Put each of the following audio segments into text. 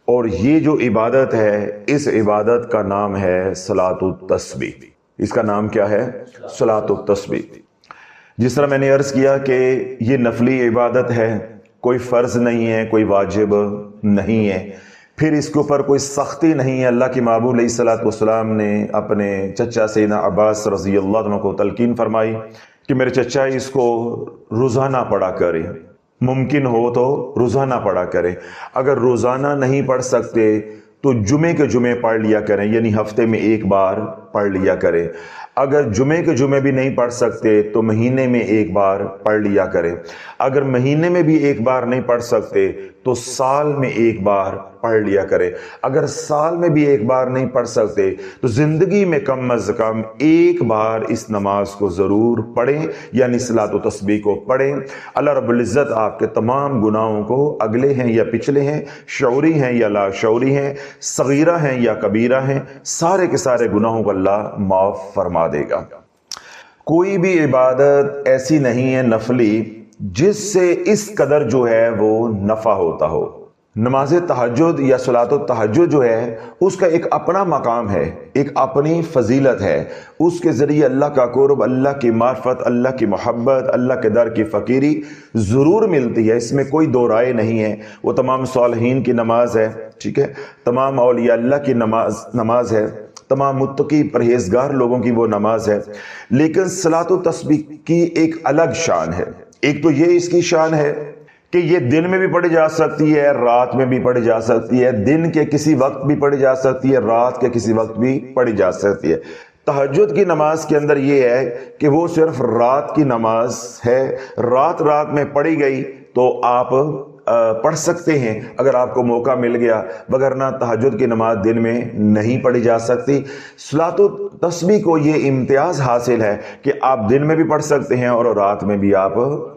اور یہ جو عبادت ہے اس عبادت کا نام ہے صلاۃ التسبیح۔ اس کا نام کیا ہے؟ صلاۃ التسبیح۔ جس طرح میں نے عرض کیا کہ یہ نفلی عبادت ہے، کوئی فرض نہیں ہے، کوئی واجب نہیں ہے، پھر اس کے اوپر کوئی سختی نہیں ہے۔ اللہ کے محبوب علیہ الصلوۃ والسلام نے اپنے چچا سیدنا عباس رضی اللہ عنہ کو تلقین فرمائی کہ میرے چچا اس کو روزانہ پڑھا کرے، ممکن ہو تو روزانہ پڑھا کرے، اگر روزانہ نہیں پڑھ سکتے تو جمعے کے جمعے پڑھ لیا کریں، یعنی ہفتے میں ایک بار پڑھ لیا کریں۔ اگر جمعے کے جمعے بھی نہیں پڑھ سکتے تو مہینے میں ایک بار پڑھ لیا کریں۔ اگر مہینے میں بھی ایک بار نہیں پڑھ سکتے تو سال میں ایک بار پڑھ لیا کریں۔ اگر سال میں بھی ایک بار نہیں پڑھ سکتے تو زندگی میں کم از کم ایک بار اس نماز کو ضرور پڑھیں، یعنی صلاۃ و تسبیح کو پڑھیں۔ اللہ رب العزت آپ کے تمام گناہوں کو، اگلے ہیں یا پچھلے ہیں، شعوری ہیں یا لا شعوری ہیں، صغیرہ ہیں یا کبیرہ ہیں، سارے کے سارے گناہوں کو اللہ معاف فرما دے گا۔ کوئی بھی عبادت ایسی نہیں ہے نفلی جس سے اس قدر جو ہے وہ نفع ہوتا ہو۔ نماز تہجد یا صلاۃ التہجد جو ہے اس کا ایک اپنا مقام ہے، ایک اپنی فضیلت ہے، اس کے ذریعے اللہ کا قرب، اللہ کی معرفت، اللہ کی محبت، اللہ کے در کی فقیری ضرور ملتی ہے، اس میں کوئی دو رائے نہیں ہے۔ وہ تمام صالحین کی نماز ہے، ٹھیک ہے، تمام اولیاء اللہ کی نماز ہے، تمام متقی پرہیزگار لوگوں کی وہ نماز ہے، لیکن صلاۃ التسبیح کی ایک الگ شان ہے۔ ایک تو یہ اس کی شان ہے کہ یہ دن میں بھی پڑھی جا سکتی ہے، رات میں بھی پڑھی جا سکتی ہے، دن کے کسی وقت بھی پڑھی جا سکتی ہے، رات کے کسی وقت بھی پڑھی جا سکتی ہے۔ تہجد کی نماز کے اندر یہ ہے کہ وہ صرف رات کی نماز ہے، رات میں پڑھی گئی تو آپ پڑھ سکتے ہیں اگر آپ کو موقع مل گیا، وگرنہ تہجد کی نماز دن میں نہیں پڑھی جا سکتی۔ صلاۃ التسبیح کو یہ امتیاز حاصل ہے کہ آپ دن میں بھی پڑھ سکتے ہیں اور رات میں بھی آپ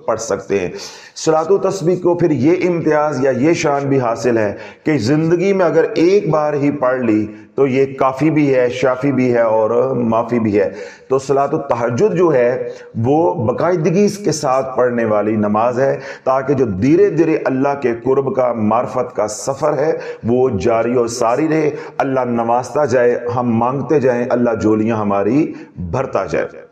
پڑھ سکتے ہیں۔ صلاۃ التسبیح کو پھر یہ امتیاز یا یہ شان بھی حاصل ہے کہ زندگی میں اگر ایک بار ہی پڑھ لی تو یہ کافی بھی ہے، شافی بھی ہے اور معافی بھی ہے۔ تو صلاۃ التہجد جو ہے وہ باقاعدگی کے ساتھ پڑھنے والی نماز ہے تاکہ جو دھیرے دھیرے اللہ کے قرب کا، معرفت کا سفر ہے وہ جاری اور ساری رہے، اللہ نوازتا جائے، ہم مانگتے جائیں، اللہ جولیاں ہماری بھرتا جائے۔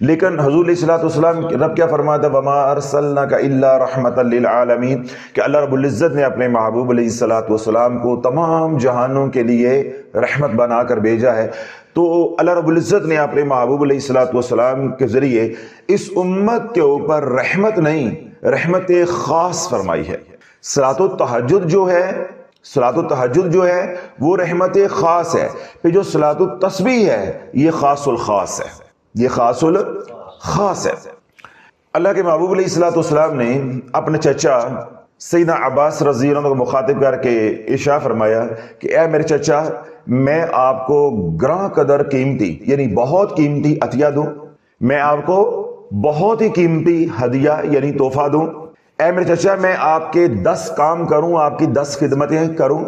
لیکن حضور علیہ الصلوۃ والسلام رب کیا فرماتا ہے؟ وما ارسلناک الا رحمتا للعالمین، کہ اللہ رب العزت نے اپنے محبوب علیہ الصلوۃ والسلام کو تمام جہانوں کے لیے رحمت بنا کر بھیجا ہے۔ تو اللہ رب العزت نے اپنے محبوب علیہ الصلوۃ والسلام کے ذریعے اس امت کے اوپر رحمت نہیں، رحمت خاص فرمائی ہے۔ صلاۃ التہجد جو ہے، صلاۃ التہجد جو ہے وہ رحمت خاص ہے، پھر جو صلاۃ التسبیح ہے یہ خاص الخاص ہے، یہ خاص الخاص ہے۔ اللہ کے محبوب علیہ الصلوۃ والسلام نے اپنے چچا سیدنا عباس رضی اللہ عنہ کو مخاطب کر کے ارشاد فرمایا کہ اے میرے چچا، میں آپ کو گراں قدر قیمتی، یعنی بہت قیمتی عطیہ دوں، میں آپ کو بہت ہی قیمتی ہدیہ یعنی تحفہ دوں۔ اے میرے چچا، میں آپ کے 10 کام کروں، آپ کی 10 خدمتیں کروں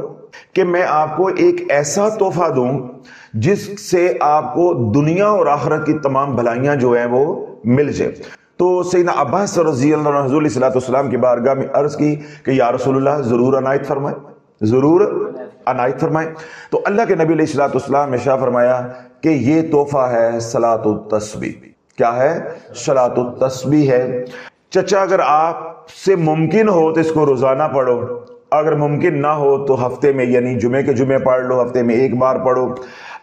کہ میں آپ کو ایک ایسا تحفہ دوں جس سے آپ کو دنیا اور آخرت کی تمام بھلائیاں جو ہیں وہ مل جائے۔ تو سیدنا عباس رضی اللہ عنہ حضور علیہ الصلوۃ والسلام کی بارگاہ میں عرض کی کہ یا رسول اللہ ضرور عنایت فرمائیں، ضرور عنایت فرمائیں۔ تو اللہ کے نبی علیہ الصلوۃ والسلام نے ارشاد فرمایا کہ یہ تحفہ ہے صلاۃ التسبیح۔ کیا ہے؟ صلاۃ التسبیح ہے۔ چچا اگر آپ سے ممکن ہو تو اس کو روزانہ پڑھو، اگر ممکن نہ ہو تو ہفتے میں یعنی جمعے کے جمعے پڑھ لو، ہفتے میں ایک بار پڑھو۔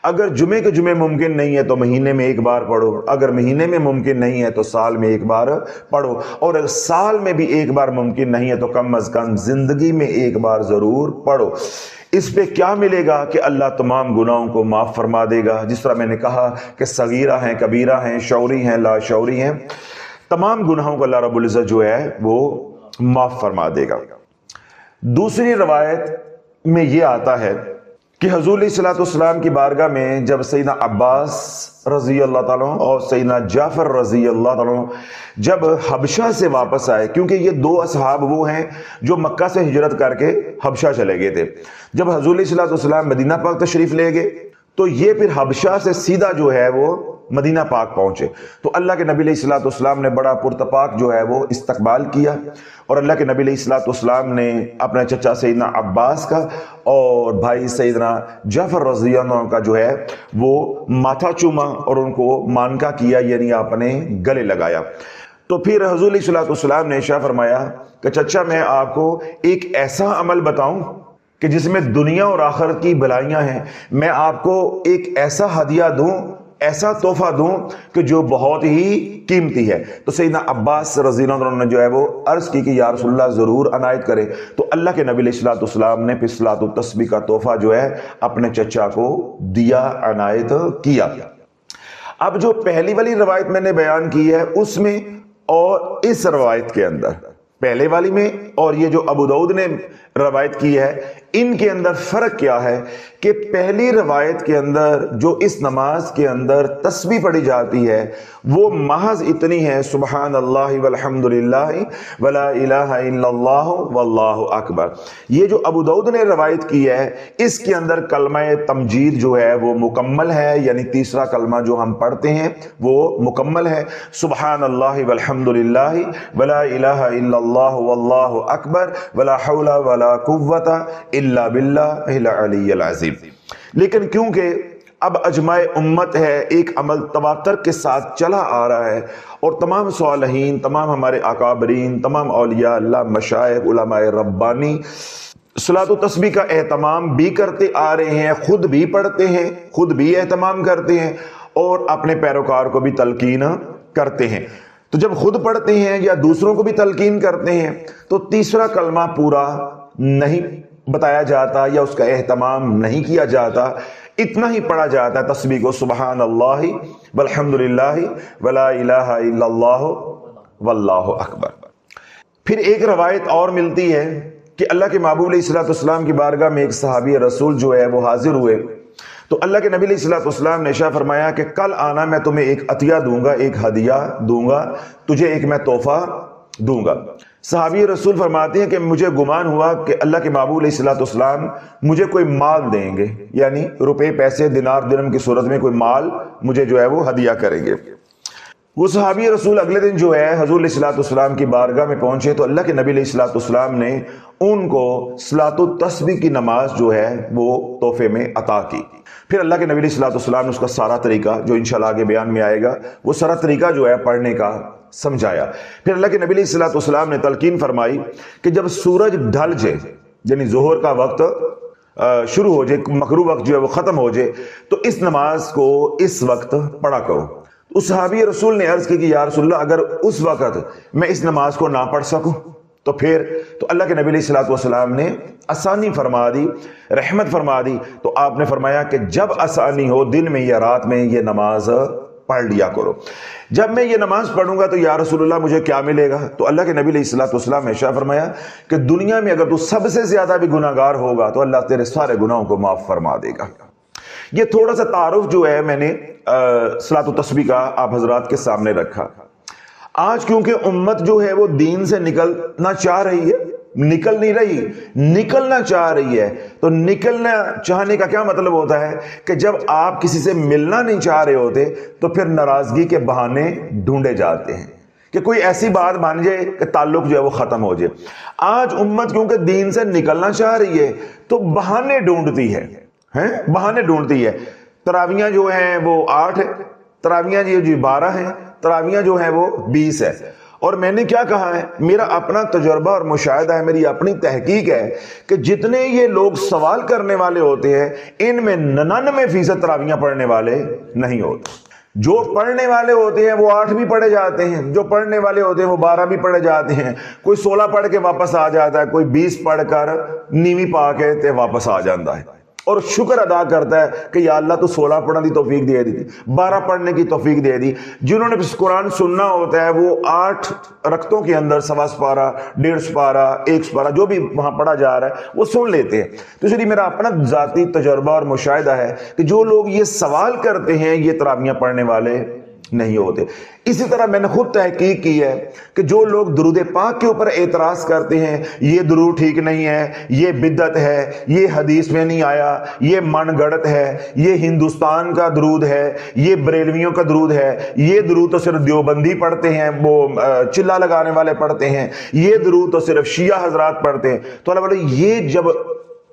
اگر جمعے کے جمعے ممکن نہیں ہے تو مہینے میں ایک بار پڑھو، اگر مہینے میں ممکن نہیں ہے تو سال میں ایک بار پڑھو، اور اگر سال میں بھی ایک بار ممکن نہیں ہے تو کم از کم زندگی میں ایک بار ضرور پڑھو۔ اس پہ کیا ملے گا کہ اللہ تمام گناہوں کو معاف فرما دے گا، جس طرح میں نے کہا کہ صغیرہ ہیں، کبیرہ ہیں، شعوری ہیں، لا شعوری ہیں، تمام گناہوں کو اللہ رب العزت جو ہے وہ معاف فرما دے گا۔ دوسری روایت میں یہ آتا ہے کہ حضور علیہ الصلوۃ والسلام کی بارگاہ میں جب سیدنا عباس رضی اللہ تعالیٰ عنہ اور سیدنا جعفر رضی اللہ تعالیٰ عنہ جب حبشہ سے واپس آئے، کیونکہ یہ 2 اصحاب وہ ہیں جو مکہ سے ہجرت کر کے حبشہ چلے گئے تھے، جب حضور علیہ الصلوۃ والسلام مدینہ پاک تشریف لے گئے تو یہ پھر حبشہ سے سیدھا جو ہے وہ مدینہ پاک پہنچے. تو اللہ کے نبی علیہ الصلوۃ والسلام نے بڑا پرتپاک جو ہے وہ استقبال کیا، اور اللہ کے نبی علیہ الصلوۃ والسلام نے اپنے چچا سیدنا عباس کا اور بھائی سیدنا جعفر رضی اللہ عنہ کا جو ہے وہ ماتھا چوما اور ان کو مانکا کیا، یعنی اپنے گلے لگایا. تو پھر حضور علیہ الصلوۃ والسلام نے ارشاد فرمایا کہ چچا میں آپ کو ایک ایسا عمل بتاؤں کہ جس میں دنیا اور آخرت کی بھلائیاں ہیں، میں آپ کو ایک ایسا ہدیہ دوں، ایسا تحفہ دوں کہ جو بہت ہی قیمتی ہے. تو سیدنا عباس رضی اللہ عنہ نے جو ہے وہ عرض کی کہ یا رسول اللہ ضرور عنایت کرے. تو اللہ کے نبی علیہ الصلوۃ والسلام نے پھر صلاۃ التسبیح کا تحفہ جو ہے اپنے چچا کو دیا، عنایت کیا. اب جو پہلی والی روایت میں نے بیان کی ہے اس میں اور اس روایت کے اندر، پہلے والی میں اور یہ جو ابو داؤد نے روایت کی ہے، ان کے اندر فرق کیا ہے کہ پہلی روایت کے اندر جو اس نماز کے اندر تسبیح پڑھی جاتی ہے وہ محض اتنی ہے سبحان اللہ والحمد للہ ولا الہ الا اللہ واللہ اکبر. یہ جو ابو داؤد نے روایت کی ہے اس کے اندر کلمہ تمجید جو ہے وہ مکمل ہے، یعنی تیسرا کلمہ جو ہم پڑھتے ہیں وہ مکمل ہے، سبحان اللہ والحمد للہ ولا الہ الا اللہ واللہ اکبر ولا حول ولا قوت الا باللہ العلی العظیم. لیکن کیونکہ اب اجماع امت ہے، ایک عمل تواتر کے ساتھ چلا آ رہا ہے، اور تمام صالحین، تمام ہمارے اکابرین، تمام اولیاء اللہ، مشائخ، علماء ربانی صلاۃ و تسبیح کا اہتمام بھی کرتے آ رہے ہیں، خود بھی پڑھتے ہیں، خود بھی اہتمام کرتے ہیں اور اپنے پیروکار کو بھی تلقین کرتے ہیں. تو جب خود پڑھتے ہیں یا دوسروں کو بھی تلقین کرتے ہیں تو تیسرا کلمہ پورا نہیں بتایا جاتا یا اس کا اہتمام نہیں کیا جاتا، اتنا ہی پڑھا جاتا ہے تسبیح کو، سبحان اللہ والحمد للہ ولا الہ الا اللہ واللہ اکبر. پھر ایک روایت اور ملتی ہے کہ اللہ کے محبوب علیہ الصلوۃ والسلام کی بارگاہ میں ایک صحابی رسول جو ہے وہ حاضر ہوئے. تو اللہ کے نبی علیہ الصلوۃ والسلام نے ارشاد فرمایا کہ کل آنا، میں تمہیں ایک عطیہ دوں گا، ایک ہدیہ دوں گا، تجھے ایک میں تحفہ دوں گا. صحابی رسول فرماتے ہیں کہ مجھے گمان ہوا کہ اللہ کے محبوب علیہ الصلوۃ والسلام مجھے کوئی مال دیں گے، یعنی روپے، پیسے، دینار درہم کی صورت میں کوئی مال مجھے جو ہے وہ ہدیہ کریں گے. وہ صحابی رسول اگلے دن جو ہے حضور علیہ الصلوۃ والسلام کی بارگاہ میں پہنچے تو اللہ کے نبی علیہ الصلوۃ والسلام نے ان کو صلاۃ التسبیح کی نماز جو ہے وہ تحفے میں عطا کی. پھر اللہ کے نبی علیہ الصلوۃ والسلام نے اس کا سارا طریقہ جو انشاءاللہ آگے بیان میں آئے گا وہ سارا طریقہ جو ہے پڑھنے کا سمجھایا. پھر اللہ کے نبی علیہ الصلوۃ والسلام نے تلقین فرمائی کہ جب سورج ڈھل جائے، یعنی ظہر کا وقت شروع ہو جائے، مغرب وقت جو ہے وہ ختم ہو جائے، تو اس نماز کو اس وقت پڑھا کرو. اس صحابی رسول نے عرض کی کہ یا رسول اللہ اگر اس وقت میں اس نماز کو نہ پڑھ سکوں تو پھر؟ تو اللہ کے نبی علیہ الصلوۃ والسلام نے آسانی فرما دی، رحمت فرما دی. تو آپ نے فرمایا کہ جب آسانی ہو، دن میں یا رات میں، یہ نماز پڑھ لیا کرو. جب میں یہ نماز پڑھوں گا تو یا رسول اللہ مجھے کیا ملے گا؟ تو اللہ کے نبی علیہ الصلوۃ والسلام نے ارشاد فرمایا کہ دنیا میں اگر تو سب سے زیادہ بھی گناہ گار ہوگا تو اللہ تیرے سارے گناہوں کو معاف فرما دے گا. یہ تھوڑا سا تعارف جو ہے میں نے صلاۃ التسبیح کا آپ حضرات کے سامنے رکھا. آج کیونکہ امت جو ہے وہ دین سے نکلنا چاہ رہی ہے، نکل نہیں رہی، نکلنا چاہ رہی ہے. تو نکلنا چاہنے کا کیا مطلب ہوتا ہے کہ جب آپ کسی سے ملنا نہیں چاہ رہے ہوتے تو پھر ناراضگی کے بہانے ڈھونڈے جاتے ہیں کہ کوئی ایسی بات بن جائے کہ تعلق جو ہے وہ ختم ہو جائے. آج امت کیونکہ دین سے نکلنا چاہ رہی ہے تو بہانے ڈھونڈتی ہے، بہانے ڈھونڈتی ہے. تراویاں جو ہیں وہ 8 ہے، تراویاں جو 12 ہیں، تراویاں جو ہیں وہ 20 ہے. اور میں نے کیا کہا ہے، میرا اپنا تجربہ اور مشاہدہ ہے، میری اپنی تحقیق ہے کہ جتنے یہ لوگ سوال کرنے والے ہوتے ہیں ان میں 99% تراویاں پڑھنے والے نہیں ہوتے. جو پڑھنے والے ہوتے ہیں وہ 8 بھی پڑھے جاتے ہیں، جو پڑھنے والے ہوتے ہیں وہ 12 بھی پڑھے جاتے ہیں. کوئی 16 پڑھ کے واپس آ جاتا ہے، کوئی 20 پڑھ کر نیویں پا کے تے واپس آ جاتا ہے اور شکر ادا کرتا ہے کہ یا اللہ تو 16 پڑھنے کی توفیق دے دی، 12 پڑھنے کی توفیق دے دی. جنہوں نے قرآن سننا ہوتا ہے وہ 8 رکعتوں کے اندر 1.25 سپارہ، 1.5 سپارہ، 1 سپارہ جو بھی وہاں پڑھا جا رہا ہے وہ سن لیتے ہیں. تو اس لیے میرا اپنا ذاتی تجربہ اور مشاہدہ ہے کہ جو لوگ یہ سوال کرتے ہیں یہ تراویاں پڑھنے والے نہیں ہوتے۔ اسی طرح میں نے خود تحقیق کی ہے کہ جو لوگ درود پاک کے اوپر اعتراض کرتے ہیں، یہ درود ٹھیک نہیں ہے، یہ بدعت ہے، یہ حدیث میں نہیں آیا، یہ من گڑت ہے، یہ ہندوستان کا درود ہے، یہ بریلویوں کا درود ہے، یہ درود تو صرف دیوبندی پڑھتے ہیں، وہ چلا لگانے والے پڑھتے ہیں، یہ درود تو صرف شیعہ حضرات پڑھتے ہیں، تو اللہ بولے یہ جب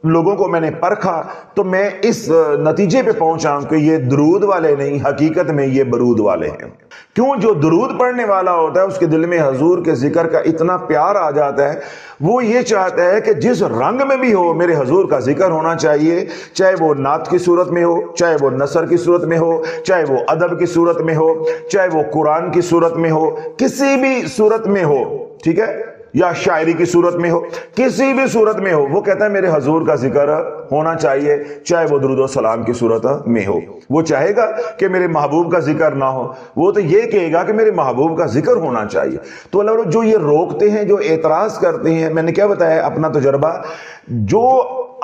لوگوں کو میں نے پرکھا تو میں اس نتیجے پہ پہنچا کہ یہ درود والے نہیں، حقیقت میں یہ برود والے ہیں۔ کیوں؟ جو درود پڑھنے والا ہوتا ہے اس کے دل میں حضور کے ذکر کا اتنا پیار آ جاتا ہے، وہ یہ چاہتا ہے کہ جس رنگ میں بھی ہو میرے حضور کا ذکر ہونا چاہیے، چاہے وہ نعت کی صورت میں ہو، چاہے وہ نثر کی صورت میں ہو، چاہے وہ ادب کی صورت میں ہو، چاہے وہ قرآن کی صورت میں ہو، کسی بھی صورت میں ہو، ٹھیک ہے، یا شاعری کی صورت میں ہو، کسی بھی صورت میں ہو، وہ کہتا ہے میرے حضور کا ذکر ہونا چاہیے، چاہے وہ درود و سلام کی صورت میں ہو۔ وہ چاہے گا کہ میرے محبوب کا ذکر نہ ہو، وہ تو یہ کہے گا کہ میرے محبوب کا ذکر ہونا چاہیے۔ تو اللہ جو یہ روکتے ہیں، جو اعتراض کرتے ہیں، میں نے کیا بتایا اپنا تجربہ، جو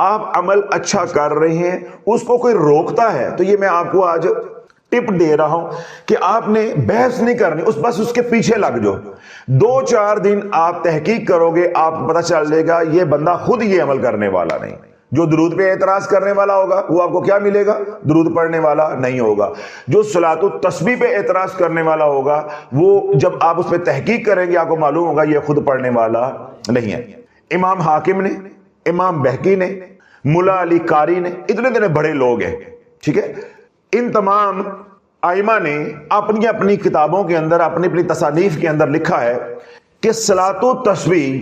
آپ عمل اچھا کر رہے ہیں اس کو کوئی روکتا ہے تو یہ میں آپ کو آج ٹپ دے رہا ہوں کہ آپ نے بحث نہیں کرنی، بس اس کے پیچھے لگ جاؤ۔ 2-4 دن آپ تحقیق کرو گے، آپ کو پتہ چل جائے گا یہ بندہ خود یہ عمل کرنے والا نہیں۔ جو درود پہ اعتراض کرنے والا ہوگا وہ آپ کو کیا ملے گا؟ درود پڑھنے والا نہیں ہوگا۔ جو صلاۃ التسبیح پہ اعتراض کرنے والا ہوگا وہ جب آپ اس پہ تحقیق کریں گے آپ کو معلوم ہوگا یہ خود پڑھنے والا نہیں ہے۔ امام حاکم نے، امام بہقی نے، ملا علی قاری نے، اتنے بڑے لوگ ہیں، ٹھیک ہے، ان تمام ائمہ نے اپنی اپنی کتابوں کے اندر، اپنی اپنی تصانیف کے اندر لکھا ہے کہ صلاۃ التسبیح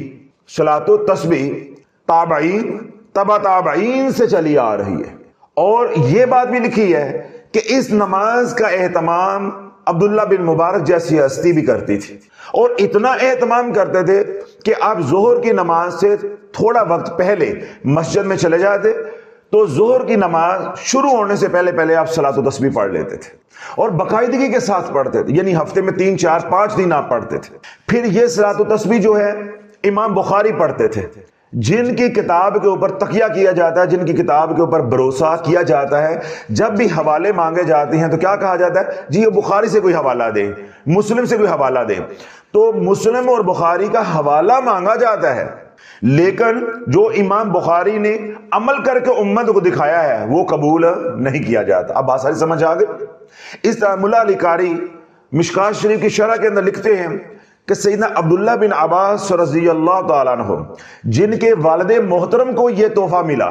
تابعین تبع تابعین سے چلی آ رہی ہے، اور یہ بات بھی لکھی ہے کہ اس نماز کا اہتمام عبداللہ بن مبارک جیسی ہستی بھی کرتی تھی، اور اتنا اہتمام کرتے تھے کہ آپ ظہر کی نماز سے تھوڑا وقت پہلے مسجد میں چلے جاتے تو ظہر کی نماز شروع ہونے سے پہلے آپ صلاۃ التسبیح پڑھ لیتے تھے، اور باقاعدگی کے ساتھ پڑھتے تھے، یعنی ہفتے میں 3 4 5 دن آپ پڑھتے تھے۔ پھر یہ صلاۃ التسبیح جو ہے امام بخاری پڑھتے تھے، جن کی کتاب کے اوپر تقیہ کیا جاتا ہے، جن کی کتاب کے اوپر بھروسہ کیا جاتا ہے، جب بھی حوالے مانگے جاتے ہیں تو کیا کہا جاتا ہے؟ جی یہ بخاری سے کوئی حوالہ دے، مسلم سے کوئی حوالہ دے، تو مسلم اور بخاری کا حوالہ مانگا جاتا ہے، لیکن جو امام بخاری نے عمل کر کے امت کو دکھایا ہے وہ قبول نہیں کیا جاتا۔ اب بات ساری سمجھ آ گئی؟ اس طرح ملا علی قاری مشکات شریف کی شرح کے اندر لکھتے ہیں کہ سیدنا عبداللہ بن عباس رضی اللہ تعالیٰ عنہ، جن کے والد محترم کو یہ تحفہ ملا،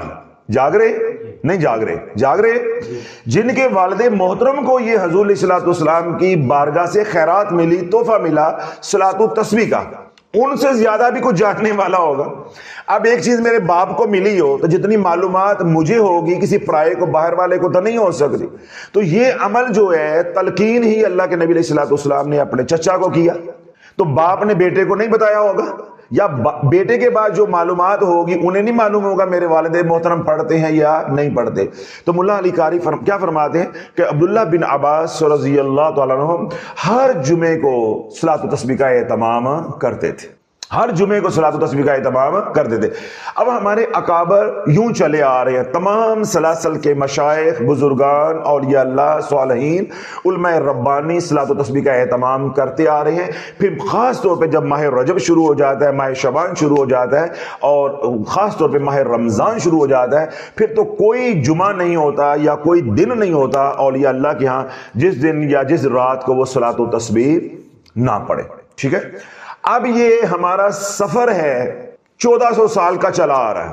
جاگ رہے نہیں جاگ رہے جن کے والد محترم کو یہ حضور علیہ الصلوۃ والسلام کی بارگاہ سے خیرات ملی، تحفہ ملا صلاۃ التسبیح کا، ان سے زیادہ بھی کچھ جاننے والا ہوگا۔ اب ایک چیز میرے باپ کو ملی ہو تو جتنی معلومات مجھے ہوگی کسی پرائے کو، باہر والے کو تو نہیں ہو سکتی۔ تو یہ عمل جو ہے تلقین ہی اللہ کے نبی علیہ الصلوۃ والسلام نے اپنے چچا کو کیا، تو باپ نے بیٹے کو نہیں بتایا ہوگا، یا بیٹے کے بعد جو معلومات ہوگی انہیں نہیں معلوم ہوگا میرے والد محترم پڑھتے ہیں یا نہیں پڑھتے۔ تو ملا علی قاری کیا فرماتے ہیں کہ عبداللہ بن عباس رضی اللہ تعالیٰ عنہ ہر جمعے کو صلاۃ التسبیح کا اہتمام کرتے تھے، ہر جمعے کو صلاۃ التسبیح کا اہتمام کرتے تھے۔ اب ہمارے اکابر یوں چلے آ رہے ہیں، تمام سلاسل کے مشائخ، بزرگان، اولیاء اللہ، صالحین، علماء ربانی صلاۃ التسبیح کا اہتمام کرتے آ رہے ہیں۔ پھر خاص طور پہ جب ماہ رجب شروع ہو جاتا ہے، ماہ شعبان شروع ہو جاتا ہے، اور خاص طور پہ ماہ رمضان شروع ہو جاتا ہے، پھر تو کوئی جمعہ نہیں ہوتا یا کوئی دن نہیں ہوتا اولیاء اللہ کے ہاں جس دن یا جس رات کو وہ صلاۃ التسبیح نہ پڑھے، ٹھیک ہے۔ اب یہ ہمارا سفر ہے 1400 سال کا چلا آ رہا ہے۔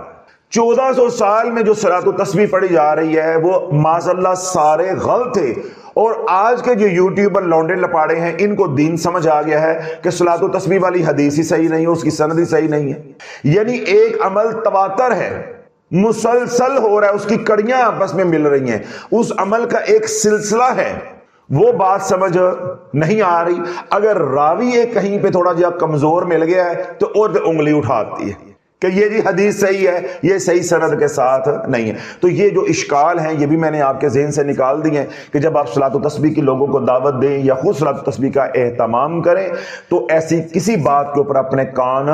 1400 سال میں جو صلاۃ التسبیح پڑھی جا رہی ہے وہ معاذ اللہ سارے غلط تھے، اور آج کے جو یوٹیوبر لونڈے لپاڑے ہیں ان کو دین سمجھ آ گیا ہے کہ صلاۃ التسبیح والی حدیث ہی صحیح نہیں ہے، اس کی سند ہی صحیح نہیں ہے، یعنی ایک عمل تواتر ہے، مسلسل ہو رہا ہے، اس کی کڑیاں آپس میں مل رہی ہیں، اس عمل کا ایک سلسلہ ہے، وہ بات سمجھ نہیں آ رہی۔ اگر راوی ایک کہیں پہ تھوڑا جہاں کمزور مل گیا ہے تو اور انگلی اٹھاتی ہے کہ یہ جی حدیث صحیح ہے، یہ صحیح سند کے ساتھ نہیں ہے۔ تو یہ جو اشکال ہیں یہ بھی میں نے آپ کے ذہن سے نکال دیے ہیں کہ جب آپ صلاۃ و تسبیح کی لوگوں کو دعوت دیں یا خود صلاۃ و تسبیح کا اہتمام کریں تو ایسی کسی بات کے اوپر اپنے کان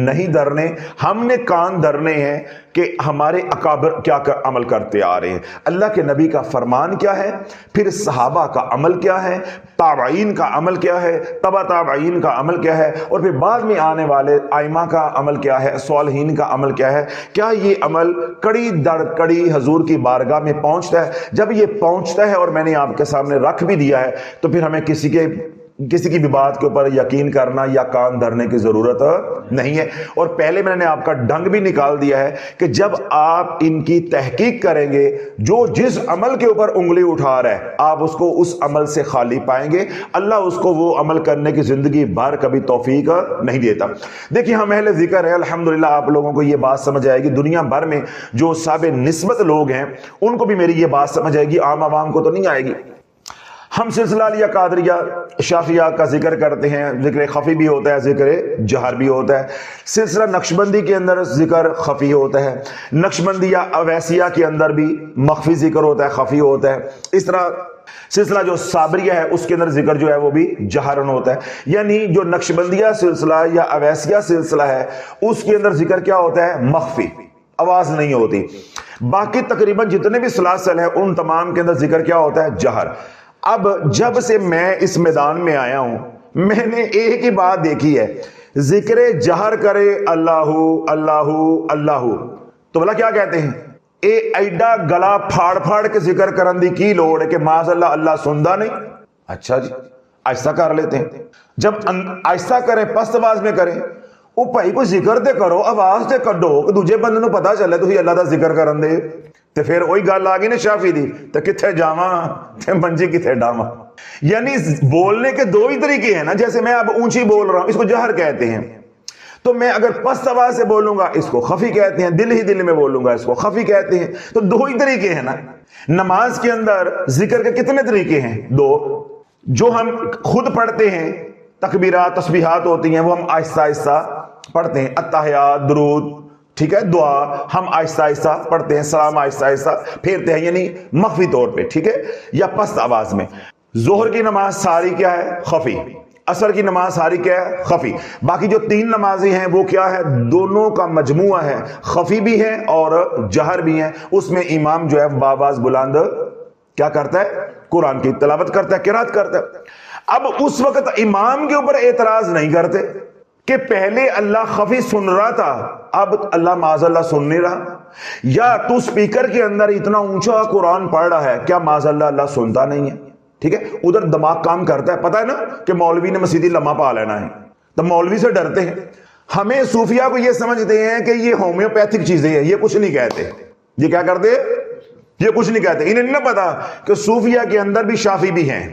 نہیں دھرنے۔ ہم نے کان دھرنے ہیں کہ ہمارے اکابر کیا عمل کرتے آ رہے ہیں، اللہ کے نبی کا فرمان کیا ہے، پھر صحابہ کا عمل کیا ہے، تابعین کا عمل کیا ہے، تبع تابعین کا عمل کیا ہے، اور پھر بعد میں آنے والے ائمہ کا عمل کیا ہے، صالحین کا عمل کیا ہے۔ کیا یہ عمل کڑی در کڑی حضور کی بارگاہ میں پہنچتا ہے؟ جب یہ پہنچتا ہے اور میں نے آپ کے سامنے رکھ بھی دیا ہے تو پھر ہمیں کسی کی بھی بات کے اوپر یقین کرنا یا کان دھرنے کی ضرورت نہیں ہے۔ اور پہلے میں نے آپ کا ڈنگ بھی نکال دیا ہے کہ جب آپ ان کی تحقیق کریں گے، جو جس عمل کے اوپر انگلی اٹھا رہا ہے آپ اس کو اس عمل سے خالی پائیں گے، اللہ اس کو وہ عمل کرنے کی زندگی بھر کبھی توفیق نہیں دیتا۔ دیکھیے ہم اہل ذکر ہیں، الحمدللہ آپ لوگوں کو یہ بات سمجھ آئے گی، دنیا بھر میں جو صاحب نسبت لوگ ہیں ان کو بھی میری یہ بات سمجھ آئے گی، عام عوام کو تو نہیں آئے گی۔ ہم سلسلہ علیہ قادریہ شافعیہ کا ذکر کرتے ہیں، ذکر خفی بھی ہوتا ہے، ذکر جہر بھی ہوتا ہے۔ سلسلہ نقشبندی کے اندر ذکر خفی ہوتا ہے، نقشبندیہ اویسیہ کے اندر بھی مخفی ذکر ہوتا ہے، خفی ہوتا ہے۔ اس طرح سلسلہ جو صابریہ ہے اس کے اندر ذکر جو ہے وہ بھی جہرن ہوتا ہے، یعنی جو نقشبندیہ سلسلہ یا اویسیہ سلسلہ ہے اس کے اندر ذکر کیا ہوتا ہے؟ مخفی، آواز نہیں ہوتی۔ باقی تقریباً جتنے بھی سلاسل ہیں ان تمام کے اندر ذکر کیا ہوتا ہے؟ جہر۔ اب جب سے میں اس میدان میں آیا ہوں میں نے ایک ہی بات دیکھی ہے، ذکر جہر کرے اللہ اللہ اللہ تو بلا کیا کہتے ہیں؟ اے ایڈا گلا پھاڑ پھاڑ کے ذکر کرن دی کی لوڑ ہے کہ معاذ اللہ اللہ سندا نہیں؟ اچھا جی آہستہ کر لیتے ہیں، جب آہستہ کریں پست آواز میں کریں، او بھائی کوئی ذکر تے کرو، آواز تے کڈو کہ دوجے بندے نوں پتہ چلے تسی اللہ دا ذکر کرن دے۔ تے پھر وہی گل آ گئی نا شافی دی، تے کتھے جاواں تے منجی کتھے ڈاواں۔ یعنی بولنے کے دو ہی طریقے ہیں نا، جیسے میں اب اونچی بول رہا ہوں اس کو جہر کہتے ہیں، تو میں اگر پست آواز سے بولوں گا اس کو خفی کہتے ہیں، دل ہی دل میں بولوں گا اس کو خفی کہتے ہیں۔ تو دو ہی طریقے ہیں نا۔ نماز کے اندر ذکر کے کتنے طریقے ہیں؟ دو۔ جو ہم خود پڑھتے ہیں تکبیرات تسبیحات ہوتی ہیں وہ ہم آہستہ آہستہ پڑھتے ہیں، التحیات درود، ٹھیک ہے، دعا ہم آہستہ آہستہ پڑھتے ہیں، سلام آہستہ آہستہ پھیرتے ہیں، یعنی مخفی طور پہ، ٹھیک ہے، یا پست آواز میں۔ ظہر کی نماز ساری کیا ہے؟ خفی۔ عصر کی نماز ساری کیا ہے؟ خفی۔ باقی جو تین نمازیں ہیں وہ کیا ہے؟ دونوں کا مجموعہ ہے، خفی بھی ہے اور جہر بھی ہے۔ اس میں امام جو ہے بآواز بلند کیا کرتا ہے؟ قرآن کی تلاوت کرتا ہے، قرات کرتا ہے۔ اب اس وقت امام کے اوپر اعتراض نہیں کرتے کہ پہلے اللہ خفی سن رہا تھا اب اللہ معاذ اللہ سن نہیں رہا، یا تو سپیکر کے اندر اتنا اونچا قرآن پڑھ رہا ہے، کیا معاذ اللہ اللہ سنتا نہیں ہے؟ ٹھیک ہے، ادھر دماغ کام کرتا ہے، پتہ ہے نا کہ مولوی نے مسیدی لمحہ پا لینا ہے، تو مولوی سے ڈرتے ہیں۔ ہمیں صوفیہ کو یہ سمجھتے ہیں کہ یہ ہومیوپیتھک چیزیں ہیں، یہ کچھ نہیں کہتے۔ یہ کیا کرتے؟ یہ کچھ نہیں کہتے۔ انہیں نہیں پتا کہ صوفیہ کے اندر بھی شافی بھی ہیں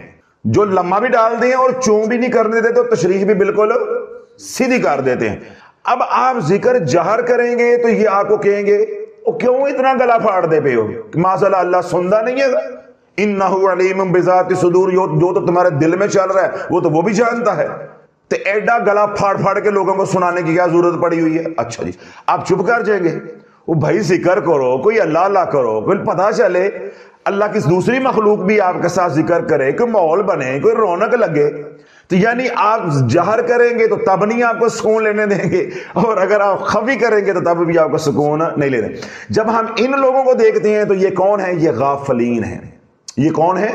جو لمحہ بھی ڈال دیں اور چون بھی نہیں کرنے دیتے، تو تشریح بھی بالکل سیدھی کر دیتے ہیں۔ اب آپ ذکر جہر کریں گے تو یہ آپ کو کہیں گے کیوں اتنا گلا پھاڑ دے پہ ہو، ماشاء اللہ اللہ سندا نہیں ہے؟ انہ علیم بذات صدور، جو تو تمہارے دل میں چل رہا ہے وہ بھی جانتا ہے۔ تو ایڈا گلا پھاڑ پھاڑ کے لوگوں کو سنانے کی کیا ضرورت پڑی ہوئی ہے؟ اچھا جی آپ چپ کر جائیں گے؟ وہ بھائی ذکر کرو، کوئی اللہ اللہ کرو، کوئی پتہ چلے اللہ کی دوسری مخلوق بھی آپ کے ساتھ ذکر کرے، کوئی ماحول بنے، کوئی رونق لگے۔ تو یعنی آپ جہر کریں گے تو تب نہیں آپ کو سکون لینے دیں گے، اور اگر آپ خفی کریں گے تو تب بھی آپ کو سکون نہیں لے دیں۔ جب ہم ان لوگوں کو دیکھتے ہیں تو یہ کون ہے؟ یہ غافلین ہیں۔ یہ کون ہے؟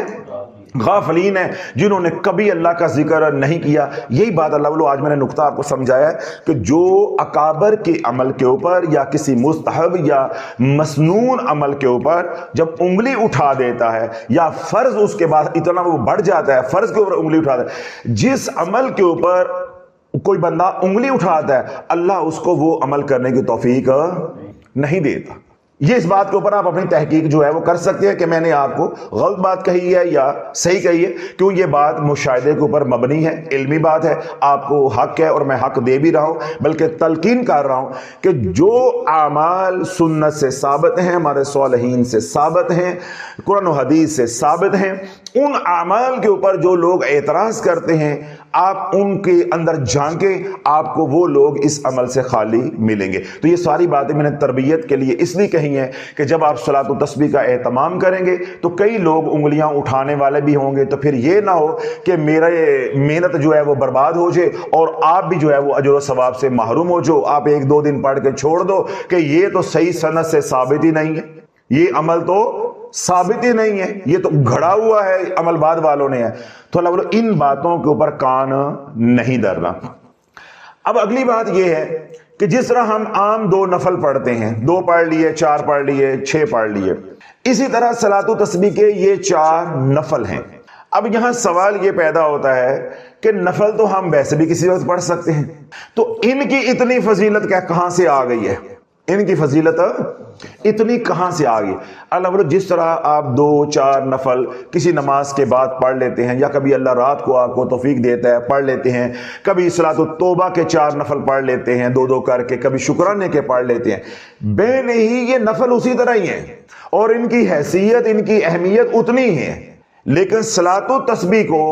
غافلین ہیں، جنہوں نے کبھی اللہ کا ذکر نہیں کیا۔ یہی بات اللہ والو آج میں نے نقطہ آپ کو سمجھایا ہے کہ جو اکابر کے عمل کے اوپر یا کسی مستحب یا مسنون عمل کے اوپر جب انگلی اٹھا دیتا ہے، یا فرض اس کے بعد اتنا وہ بڑھ جاتا ہے، فرض کے اوپر انگلی اٹھاتا ہے، جس عمل کے اوپر کوئی بندہ انگلی اٹھاتا ہے اللہ اس کو وہ عمل کرنے کی توفیق نہیں دیتا۔ یہ اس بات کے اوپر آپ اپنی تحقیق جو ہے وہ کر سکتے ہیں کہ میں نے آپ کو غلط بات کہی ہے یا صحیح کہی ہے، کیوں یہ بات مشاہدے کے اوپر مبنی ہے، علمی بات ہے، آپ کو حق ہے اور میں حق دے بھی رہا ہوں، بلکہ تلقین کر رہا ہوں کہ جو اعمال سنت سے ثابت ہیں، ہمارے صالحین سے ثابت ہیں، قرآن و حدیث سے ثابت ہیں، ان اعمال کے اوپر جو لوگ اعتراض کرتے ہیں آپ ان کے اندر جھانکیں، آپ کو وہ لوگ اس عمل سے خالی ملیں گے۔ تو یہ ساری باتیں میں نے تربیت کے لیے اس لیے کہی ہیں کہ جب آپ صلاۃ و تسبیح کا اہتمام کریں گے تو کئی لوگ انگلیاں اٹھانے والے بھی ہوں گے، تو پھر یہ نہ ہو کہ میرا محنت جو ہے وہ برباد ہو جائے اور آپ بھی جو ہے وہ اجر و ثواب سے محروم ہو جاؤ، آپ ایک دو دن پڑھ کے چھوڑ دو کہ یہ تو صحیح سند سے ثابت ہی نہیں ہے، یہ عمل تو ثابت ہی نہیں ہے، یہ تو گھڑا ہوا ہے، عمل بعد والوں نے ہے۔ تو اللہ بولو ان باتوں کے اوپر کان نہیں دھرنا۔ اب اگلی بات یہ ہے کہ جس طرح ہم عام 2 نفل پڑھتے ہیں، 2 پڑھ لیے، 4 پڑھ لیے، 6 پڑھ لیے، اسی طرح صلاۃ و تسبیح کے یہ 4 نفل ہیں۔ اب یہاں سوال یہ پیدا ہوتا ہے کہ نفل تو ہم ویسے بھی کسی وقت پڑھ سکتے ہیں، تو ان کی اتنی فضیلت کہاں سے آ گئی ہے؟ ان کی فضیلت اتنی کہاں سے آ گئی؟ اللہ بولو جس طرح آپ 2-4 نفل کسی نماز کے بعد پڑھ لیتے ہیں، یا کبھی اللہ رات کو آپ کو توفیق دیتا ہے پڑھ لیتے ہیں، کبھی صلاۃ التوبہ کے 4 نفل پڑھ لیتے ہیں 2 کر کے، کبھی شکرانے کے پڑھ لیتے ہیں، بے نہیں یہ نفل اسی طرح ہی ہیں اور ان کی حیثیت، ان کی اہمیت اتنی ہے، لیکن صلاۃ و تسبیح کو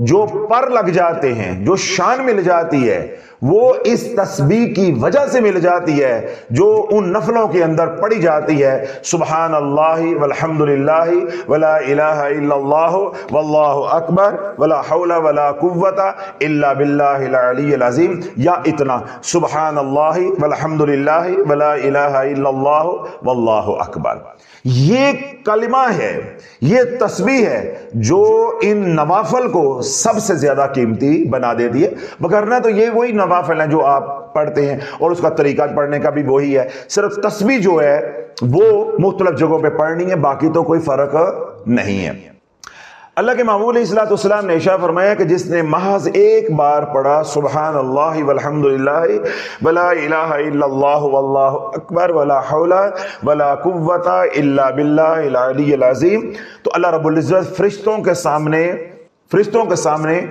جو پر لگ جاتے ہیں، جو شان مل جاتی ہے، وہ اس تسبیح کی وجہ سے مل جاتی ہے جو ان نفلوں کے اندر پڑھی جاتی ہے۔ سبحان اللہ والحمد للہ ولا الہ الا اللہ واللہ اکبر ولا حول ولا قوت الا باللہ العلی العظیم، یا اتنا سبحان اللہ والحمد للہ ولا الہ الا اللہ واللہ اکبر۔ یہ کلمہ ہے، یہ تسبیح ہے جو ان نوافل کو سب سے زیادہ قیمتی بنا دیتی ہے، وگرنہ تو یہ وہی نوافل ہیں جو آپ پڑھتے ہیں اور اس کا طریقہ پڑھنے کا بھی وہی ہے، صرف تسبیح جو ہے وہ مختلف جگہوں پہ پڑھنی ہے، باقی تو کوئی فرق نہیں ہے۔ اللہ کے محبوب علیہ الصلوۃ والسلام نے ارشاد فرمایا کہ جس نے محض ایک بار پڑھا سبحان اللہ والحمد للہ ولا الہ الا اللہ واللہ اکبر ولا حول ولا قوت الا باللہ العلی العظیم، تو اللہ رب العزت فرشتوں کے سامنے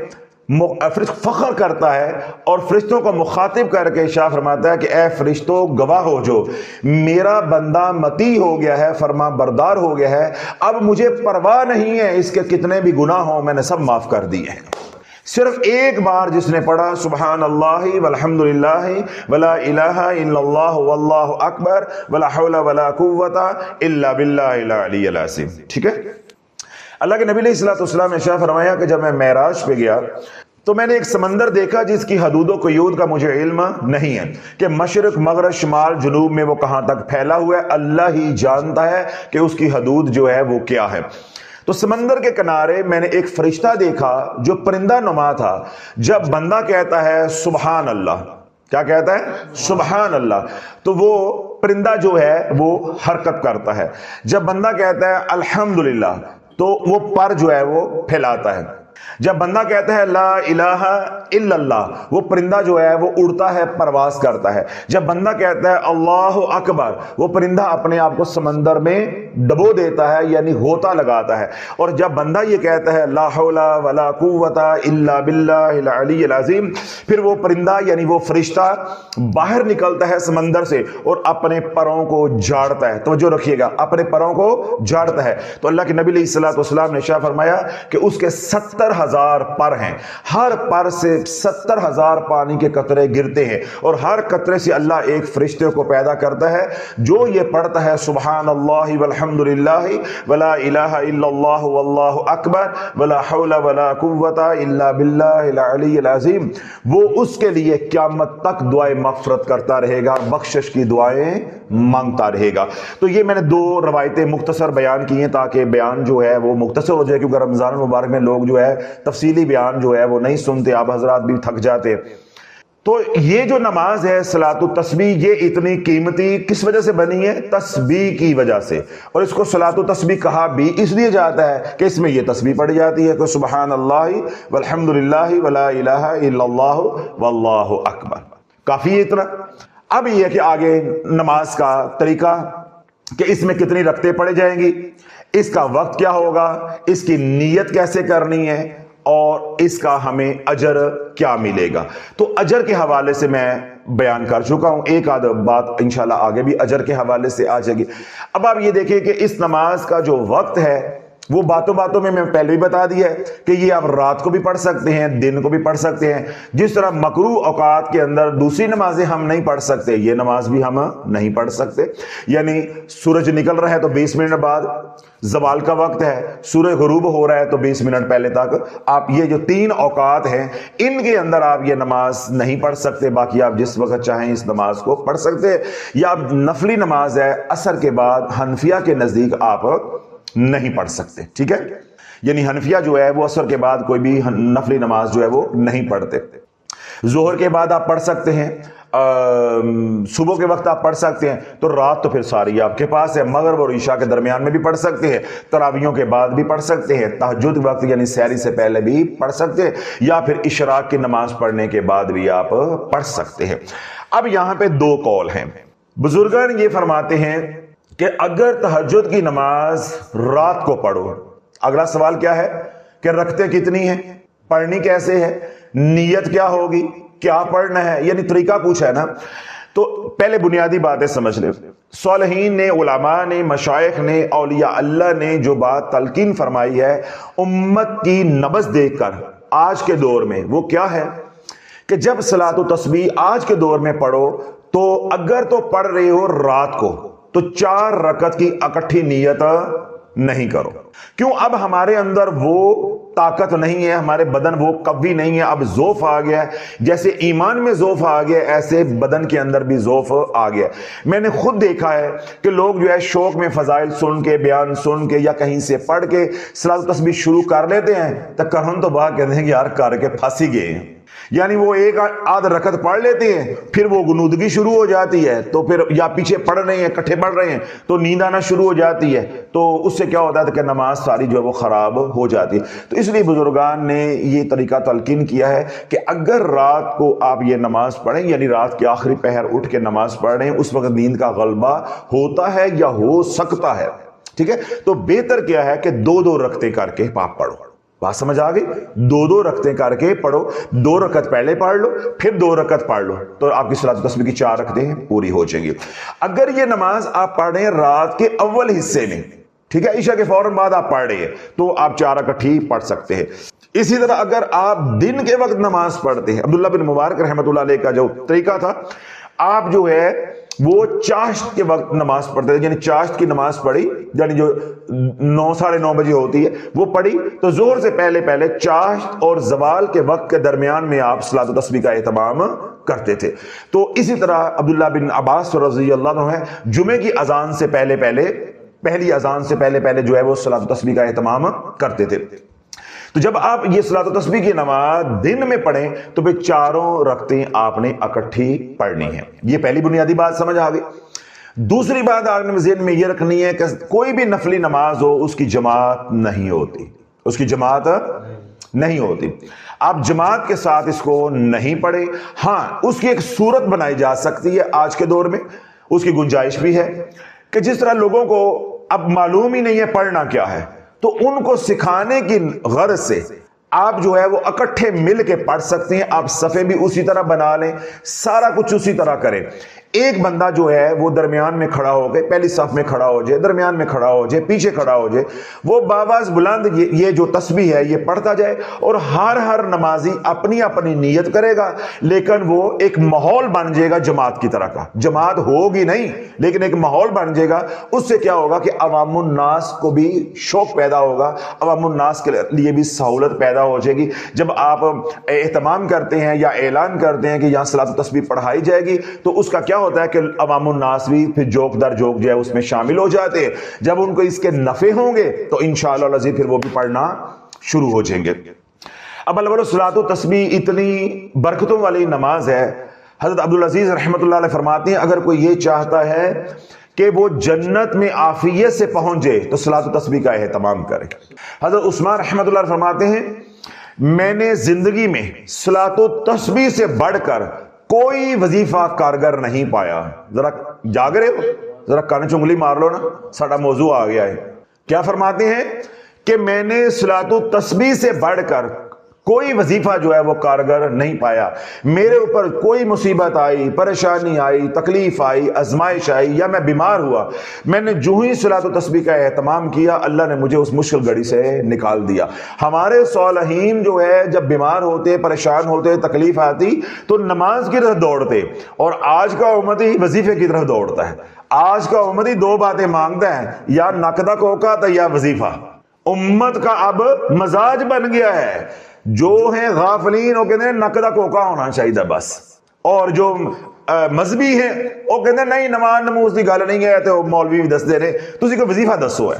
فخر کرتا ہے اور فرشتوں کو مخاطب کر کے ارشاد فرماتا ہے کہ اے فرشتوں گواہ ہو جو میرا بندہ مطیع ہو گیا ہے، فرما بردار ہو گیا ہے، اب مجھے پرواہ نہیں ہے اس کے کتنے بھی گناہ ہوں میں نے سب معاف کر دیے ہیں۔ صرف ایک بار جس نے پڑھا سبحان اللہ والحمد للہ ولا الہ الا اللہ واللہ اکبر ولا حول ولا قوت الا باللہ العلی العظیم، ٹھیک ہے۔ اللہ کے نبی علیہ الصلوۃ والسلام نے ارشاد فرمایا کہ جب میں معراج پہ گیا تو میں نے ایک سمندر دیکھا جس کی حدود و قیود کا مجھے علم نہیں ہے کہ مشرق مغرب شمال جنوب میں وہ کہاں تک پھیلا ہوا ہے، اللہ ہی جانتا ہے کہ اس کی حدود جو ہے وہ کیا ہے۔ تو سمندر کے کنارے میں نے ایک فرشتہ دیکھا جو پرندہ نما تھا، جب بندہ کہتا ہے سبحان اللہ، کیا کہتا ہے؟ سبحان اللہ، تو وہ پرندہ جو ہے وہ حرکت کرتا ہے، جب بندہ کہتا ہے الحمدللہ تو وہ پر جو ہے وہ پھیلاتا ہے، جب بندہ کہتا ہے لا الہ الا اللہ وہ پرندہ جو ہے وہ اڑتا ہے، پرواز کرتا ہے، جب بندہ کہتا ہے اللہ اکبر وہ پرندہ اپنے آپ کو سمندر میں ڈبو دیتا ہے، یعنی غوطہ لگاتا ہے، اور جب بندہ یہ کہتا ہے لا حول ولا قوت الا باللہ العلی العظیم، پھر وہ پرندہ یعنی وہ فرشتہ باہر نکلتا ہے سمندر سے اور اپنے پروں کو جھاڑتا ہے، توجہ رکھیے گا، اپنے پروں کو جھاڑتا ہے۔ تو اللہ کے نبی علیہ الصلوۃ والسلام نے ارشاد فرمایا کہ اس کے 70,000 پر ہیں، ہر پر سے 70,000 پانی کے قطرے گرتے ہیں، اور ہر قطرے سے اللہ ایک فرشتے کو پیدا کرتا ہے جو یہ پڑھتا ہے سبحان اللہ والحمد للہ ولا الہ الا اللہ واللہ اکبر ولا حول ولا قوت الا باللہ العلی العظیم، وہ اس کے لیے قیامت تک دعائیں مغفرت کرتا رہے گا، بخشش کی دعائیں مانگتا رہے گا۔ تو یہ میں نے 2 روایتیں مختصر بیان کی ہیں تاکہ بیان جو ہے وہ مختصر ہو جائے، کیونکہ رمضان المبارک میں لوگ جو ہے تفصیلی بیان جو ہے وہ نہیں سنتے، آپ حضرات بھی تھک جاتے۔ تو یہ جو نماز ہے صلاۃ التسبیح یہ اتنی قیمتی کس وجہ سے بنی ہے؟ تسبیح کی وجہ سے، اور اس کو صلاۃ التسبیح کہا بھی اس لیے جاتا ہے کہ اس میں یہ تسبیح پڑھی جاتی ہے کہ سبحان اللہ والحمد للہ ولا الہ الا اللہ واللہ اکبر۔ کافی ہے اتنا۔ اب یہ کہ آگے نماز کا طریقہ کہ اس میں کتنی رکعتیں پڑھی جائیں گی، اس کا وقت کیا ہوگا، اس کی نیت کیسے کرنی ہے، اور اس کا ہمیں اجر کیا ملے گا۔ تو اجر کے حوالے سے میں بیان کر چکا ہوں، ایک آدھ بات انشاءاللہ آگے بھی اجر کے حوالے سے آ جائے گی۔ اب آپ یہ دیکھیں کہ اس نماز کا جو وقت ہے وہ باتوں باتوں میں پہلے بھی بتا دیا ہے کہ یہ آپ رات کو بھی پڑھ سکتے ہیں، دن کو بھی پڑھ سکتے ہیں. جس طرح مکروہ اوقات کے اندر دوسری نمازیں ہم نہیں پڑھ سکتے، یہ نماز بھی ہم نہیں پڑھ سکتے. یعنی سورج نکل رہا ہے تو 20 منٹ بعد، زوال کا وقت ہے، سورج غروب ہو رہا ہے تو 20 منٹ پہلے تک آپ یہ جو 3 اوقات ہیں ان کے اندر آپ یہ نماز نہیں پڑھ سکتے. باقی آپ جس وقت چاہیں اس نماز کو پڑھ سکتے. یا نفلی نماز ہے عصر کے بعد، حنفیہ کے نزدیک آپ نہیں پڑھ سکتے. ٹھیک ہے، یعنی حنفیہ جو ہے وہ عصر کے بعد کوئی بھی نفلی نماز جو ہے وہ نہیں پڑھتے. ظہر کے بعد آپ پڑھ سکتے ہیں، صبح کے وقت آپ پڑھ سکتے ہیں، تو رات تو پھر ساری آپ کے پاس ہے. مغرب اور عشاء کے درمیان میں بھی پڑھ سکتے ہیں، تراویحوں کے بعد بھی پڑھ سکتے ہیں، تہجد وقت یعنی سحری سے پہلے بھی پڑھ سکتے ہیں، یا پھر اشراق کی نماز پڑھنے کے بعد بھی آپ پڑھ سکتے ہیں. اب یہاں پہ 2 قول ہیں. بزرگان یہ فرماتے ہیں کہ اگر تہجد کی نماز رات کو پڑھو، اگلا سوال کیا ہے کہ رکعتیں کتنی ہیں، پڑھنی کیسے ہے، نیت کیا ہوگی، کیا پڑھنا ہے، یعنی طریقہ پوچھا ہے نا. تو پہلے بنیادی باتیں سمجھ لیں. صالحین نے، علماء نے، مشائخ نے، اولیاء اللہ نے جو بات تلقین فرمائی ہے امت کی نبض دیکھ کر آج کے دور میں، وہ کیا ہے کہ جب صلاۃ و تسبیح آج کے دور میں پڑھو تو اگر تو پڑھ رہے ہو رات کو تو 4 رکعت کی اکٹھی نیت نہیں کرو. کیوں؟ اب ہمارے اندر وہ طاقت نہیں ہے، ہمارے بدن وہ قوی نہیں ہے. اب ضعف آ گیا ہے، جیسے ایمان میں ضعف آ گیا ایسے بدن کے اندر بھی ضعف آ گیا. میں نے خود دیکھا ہے کہ لوگ جو ہے شوق میں فضائل سن کے، بیان سن کے یا کہیں سے پڑھ کے صلاۃ و تسبیح شروع کر لیتے ہیں تو کرن تو بعد کہتے ہیں کہ یار کر کے پھنس ہی گئے ہیں. یعنی وہ ایک آدھ رکعت پڑھ لیتے ہیں، پھر وہ غنودگی شروع ہو جاتی ہے، تو پھر یا پیچھے پڑھ رہے ہیں، اکٹھے پڑھ رہے ہیں تو نیند آنا شروع ہو جاتی ہے، تو اس سے کیا ہوتا ہے کہ نماز ساری جو ہے وہ خراب ہو جاتی ہے. تو اس لیے بزرگان نے یہ طریقہ تلقین کیا ہے کہ اگر رات کو آپ یہ نماز پڑھیں، یعنی رات کے آخری پہر اٹھ کے نماز پڑھ رہے ہیں، اس وقت نیند کا غلبہ ہوتا ہے یا ہو سکتا ہے، ٹھیک ہے، تو بہتر کیا ہے کہ 2 رکعتیں کر کے آپ پڑھو. بات سمجھ آ گئی؟ 2 رکعتیں کر کے پڑھو. 2 رکعت پہلے پڑھ لو، پھر 2 رکعت پڑھ لو، تو آپ کی صلاۃ و تسبیح کی 4 رکعتیں پوری ہو جائیں گی. اگر یہ نماز آپ پڑھ رہے ہیں رات کے اول حصے میں، ٹھیک ہے، عشاء کے فوراً بعد آپ پڑھ رہے ہیں، تو آپ 4 اکٹھی پڑھ سکتے ہیں. اسی طرح اگر آپ دن کے وقت نماز پڑھتے ہیں، عبداللہ بن مبارک رحمۃ اللہ علیہ کا جو طریقہ تھا، آپ جو ہے وہ چاشت کے وقت نماز پڑھتے تھے. یعنی چاشت کی نماز پڑھی، یعنی جو 9 ساڑھے 9 بجے ہوتی ہے وہ پڑھی، تو ظہر سے پہلے چاشت اور زوال کے وقت کے درمیان میں آپ صلاۃ و تسبیح کا اہتمام کرتے تھے. تو اسی طرح عبداللہ بن عباس رضی اللہ عنہ ہے، جمعے کی اذان سے پہلی اذان سے پہلے جو ہے وہ صلاۃ و تسبیح کا اہتمام کرتے تھے. تو جب آپ یہ صلاۃ و تسبیح کی نماز دن میں پڑھیں تو پھر 4 رکعتیں آپ نے اکٹھی پڑھنی ہے. یہ پہلی بنیادی بات سمجھ آ گئی. دوسری بات آپ نے ذہن میں یہ رکھنی ہے کہ کوئی بھی نفلی نماز ہو اس کی جماعت نہیں ہوتی. آپ جماعت کے ساتھ اس کو نہیں پڑھیں. ہاں، اس کی ایک صورت بنائی جا سکتی ہے، آج کے دور میں اس کی گنجائش بھی ہے کہ جس طرح لوگوں کو اب معلوم ہی نہیں ہے پڑھنا کیا ہے، تو ان کو سکھانے کی غرض سے آپ جو ہے وہ اکٹھے مل کے پڑھ سکتے ہیں. آپ صفیں بھی اسی طرح بنا لیں، سارا کچھ اسی طرح کریں. ایک بندہ جو ہے وہ درمیان میں کھڑا ہو کے پہلی صف میں کھڑا ہو جائے، درمیان میں کھڑا ہو جائے، پیچھے کھڑا ہو جائے، وہ باواز بلند یہ جو تسبیح ہے یہ پڑھتا جائے، اور ہر نمازی اپنی اپنی نیت کرے گا، لیکن وہ ایک ماحول بن جائے گا جماعت کی طرح کا. جماعت ہوگی نہیں لیکن ایک ماحول بن جائے گا. اس سے کیا ہوگا کہ عوام الناس کو بھی شوق پیدا ہوگا، عوام الناس کے لیے بھی سہولت پیدا ہو جائے گی. جب آپ اہتمام کرتے ہیں یا اعلان کرتے ہیں کہ یہاں صلاۃ و تسبیح پڑھائی جائے گی تو اس کا کیا ہوتا ہے کہ عوام الناس بھی پھر جوک در جوک جو ہے اس میں شامل ہو جاتے ہیں. جب ان کو اس کے نفع ہوں گے تو انشاءاللہ العزیز پھر وہ بھی پڑھنا شروع ہو جائیں گے. اب البتہ صلاۃ و تسبیح اتنی برکتوں والی نماز ہے. حضرت عبدالعزیز رحمۃ اللہ علیہ فرماتے ہیں اگر کوئی یہ چاہتا ہے کہ وہ جنت میں عافیت سے پہنچ جائے تو صلاۃ و تسبیح کا اہتمام کرے. حضرت عثمان رحمۃ اللہ علیہ فرماتے ہیں میں نے زندگی میں صلاۃ و تسبیح سے بڑھ کر کوئی وظیفہ کارگر نہیں پایا. ذرا جاگ رہے ہو، ذرا کان چنگلی مار لو نا، ساڈا موضوع آ گیا ہے. کیا فرماتے ہیں کہ میں نے صلاۃ و تسبیح سے بڑھ کر کوئی وظیفہ جو ہے وہ کارگر نہیں پایا. میرے اوپر کوئی مصیبت آئی، پریشانی آئی، تکلیف آئی، آزمائش آئی، یا میں بیمار ہوا، میں نے جو ہی صلاۃ و تسبیح کا اہتمام کیا، اللہ نے مجھے اس مشکل گھڑی سے نکال دیا. ہمارے صالحین جو ہے جب بیمار ہوتے، پریشان ہوتے، تکلیف آتی تو نماز کی طرف دوڑتے، اور آج کا امتی وظیفے کی طرف دوڑتا ہے. آج کا امتی دو باتیں مانگتا ہے، یا نقدہ کوکا تو یا وظیفہ. امت کا اب مزاج بن گیا ہے. جو ہیں غافلین وہ کہتے ہیں نقدہ کوکا ہونا چاہیے بس، اور جو مذہبی ہیں وہ کہتے ہیں نہیں نماز نموز کی گل نہیں ہے، تو مولوی بھی دس دے رہے تسی کوئی وظیفہ دسو ہے.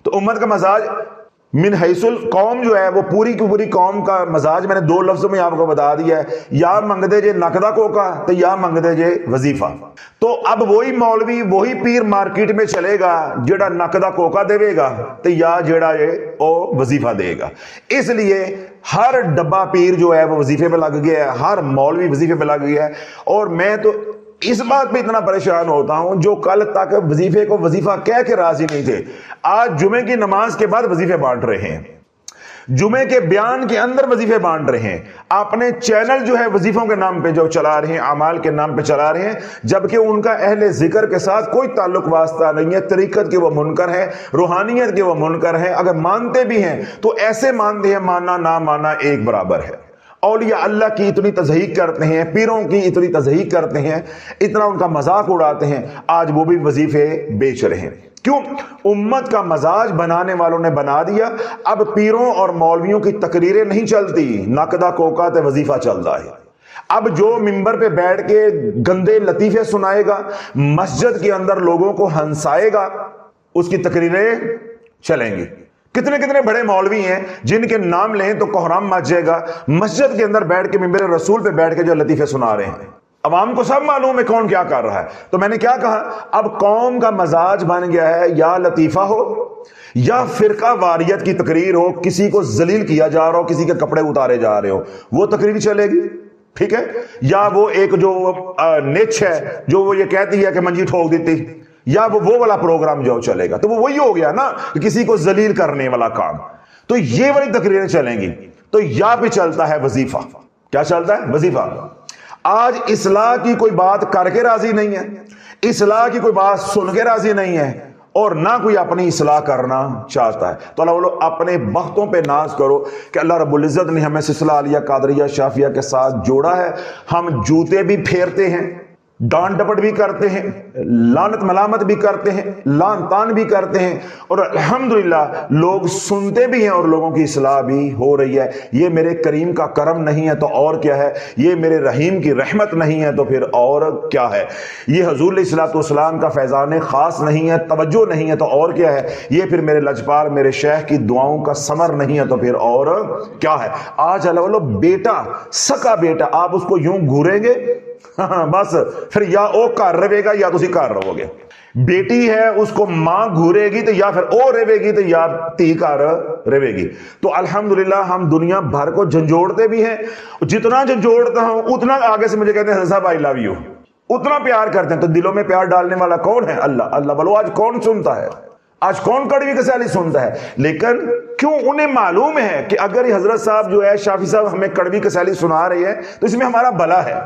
تو امت کا مزاج من حیث القوم جو ہے وہ پوری کی پوری قوم کا مزاج میں نے دو لفظوں میں آپ کو بتا دیا ہے، یا منگدے جے نقدہ کوکا تو یا منگدے جے وظیفہ. تو اب وہی مولوی وہی پیر مارکیٹ میں چلے گا جڑا نقدہ کوکا دے گا تو یا جڑا او وظیفہ دے گا. اس لیے ہر ڈبہ پیر جو ہے وہ وظیفے پہ لگ گیا ہے، ہر مولوی وظیفے پہ لگ گیا ہے. اور میں تو اس بات پہ اتنا پریشان ہوتا ہوں جو کل تک وظیفے کو وظیفہ کہہ کے راضی نہیں تھے، آج جمعے کی نماز کے بعد وظیفے بانٹ رہے ہیں، جمعے کے بیان کے اندر وظیفے بانٹ رہے ہیں، اپنے چینل جو ہے وظیفوں کے نام پہ جو چلا رہے ہیں، اعمال کے نام پہ چلا رہے ہیں، جبکہ ان کا اہل ذکر کے ساتھ کوئی تعلق واسطہ نہیں ہے. طریقت کے وہ منکر ہیں، روحانیت کے وہ منکر ہیں. اگر مانتے بھی ہیں تو ایسے مانتے ہیں ماننا نہ ماننا ایک برابر ہے. اولیاء اللہ کی اتنی تضحیق کرتے ہیں، پیروں کی اتنی تضحیق کرتے ہیں، اتنا ان کا مذاق اڑاتے ہیں، آج وہ بھی وظیفے بیچ رہے ہیں. کیوں؟ امت کا مزاج بنانے والوں نے بنا دیا. اب پیروں اور مولویوں کی تقریریں نہیں چلتی، نقدہ کوکا تے وظیفہ چلتا ہے. اب جو ممبر پہ بیٹھ کے گندے لطیفے سنائے گا، مسجد کے اندر لوگوں کو ہنسائے گا، اس کی تقریریں چلیں گی. کتنے کتنے بڑے مولوی ہیں جن کے نام لیں تو کوہرام مچ جائے گا، مسجد کے اندر بیٹھ کے ممبر رسول پہ بیٹھ کے جو لطیفے سنا رہے ہیں. عوام کو سب معلوم ہے کون کیا کر رہا ہے. تو میں نے کیا کہا، اب قوم کا مزاج بن گیا ہے یا لطیفہ ہو یا فرقہ واریت کی تقریر ہو، کسی کو ذلیل کیا جا رہا ہو، کسی کے کپڑے اتارے جا رہے ہو، وہ تقریر چلے گی. ٹھیک ہے، یا وہ ایک جو نچ ہے جو وہ یہ کہتی ہے کہ منجی ٹھوک دیتی، یا وہ والا پروگرام جو چلے گا، تو وہ وہی ہو گیا نا کہ کسی کو ذلیل کرنے والا کام. تو یہ والی تقریریں چلیں گی. تو یا پہ چلتا ہے وظیفہ. کیا چلتا ہے؟ وظیفہ. آج اصلاح کی کوئی بات کر کے راضی نہیں ہے، اصلاح کی کوئی بات سن کے راضی نہیں ہے، اور نہ کوئی اپنی اصلاح کرنا چاہتا ہے. تو اللہ بولو اپنے بختوں پہ ناز کرو کہ اللہ رب العزت نے ہمیں سلسلہ عالیہ قادریہ شافیہ کے ساتھ جوڑا ہے. ہم جوتے بھی پھیرتے ہیں، ڈانٹ ڈپٹ بھی کرتے ہیں، لعنت ملامت بھی کرتے ہیں، لان تان بھی کرتے ہیں، اور الحمدللہ لوگ سنتے بھی ہیں اور لوگوں کی اصلاح بھی ہو رہی ہے. یہ میرے کریم کا کرم نہیں ہے تو اور کیا ہے؟ یہ میرے رحیم کی رحمت نہیں ہے تو پھر اور کیا ہے؟ یہ حضور علیہ الصلوۃ والسلام کا فیضان خاص نہیں ہے، توجہ نہیں ہے تو اور کیا ہے؟ یہ پھر میرے لجپال میرے شیخ کی دعاؤں کا ثمر نہیں ہے تو پھر اور کیا ہے؟ آج اللہ بیٹا، سکا بیٹا، آپ اس کو یوں گھوریں گے بس پھر یا او کر رہے گا یا تسی کر رہو گے. بیٹی ہے اس کو ماں گھورے گی تو یا پھر او رہے گی تو یا تی کر رہے گی. تو الحمدللہ ہم دنیا بھر کو جھنجھوڑتے بھی ہیں، جتنا جھنجھوڑتا ہوں اتنا آگے سے مجھے کہتے ہیں صاحب آئی لو یو، اتنا پیار کرتے ہیں. تو دلوں میں پیار ڈالنے والا کون ہے؟ اللہ. اللہ بولو آج کون سنتا ہے؟ آج کون کڑوی کسالی سنتا ہے؟ لیکن کیوں؟ انہیں معلوم ہے کہ اگر یہ حضرت صاحب جو ہے شافی صاحب ہمیں کڑوی کسالی سنا رہے ہیں تو اس میں ہمارا بھلا ہے.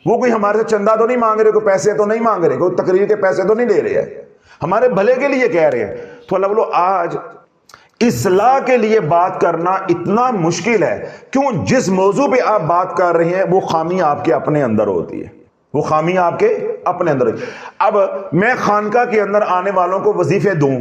وہ کوئی ہمارے سے چندہ تو نہیں مانگ رہے، کوئی پیسے تو نہیں مانگ رہے، کوئی تقریر کے پیسے تو نہیں لے رہے ہیں، ہمارے بھلے کے لیے کہہ رہے ہیں. تو اللہ بولو آج اصلاح کے لیے بات کرنا اتنا مشکل ہے. کیوں؟ جس موضوع پہ آپ بات کر رہے ہیں وہ خامی آپ کے اپنے اندر ہوتی ہے، وہ خامی آپ کے اپنے اندر ہوتی ہے. اب میں خانقاہ کے اندر آنے والوں کو وظیفے دوں،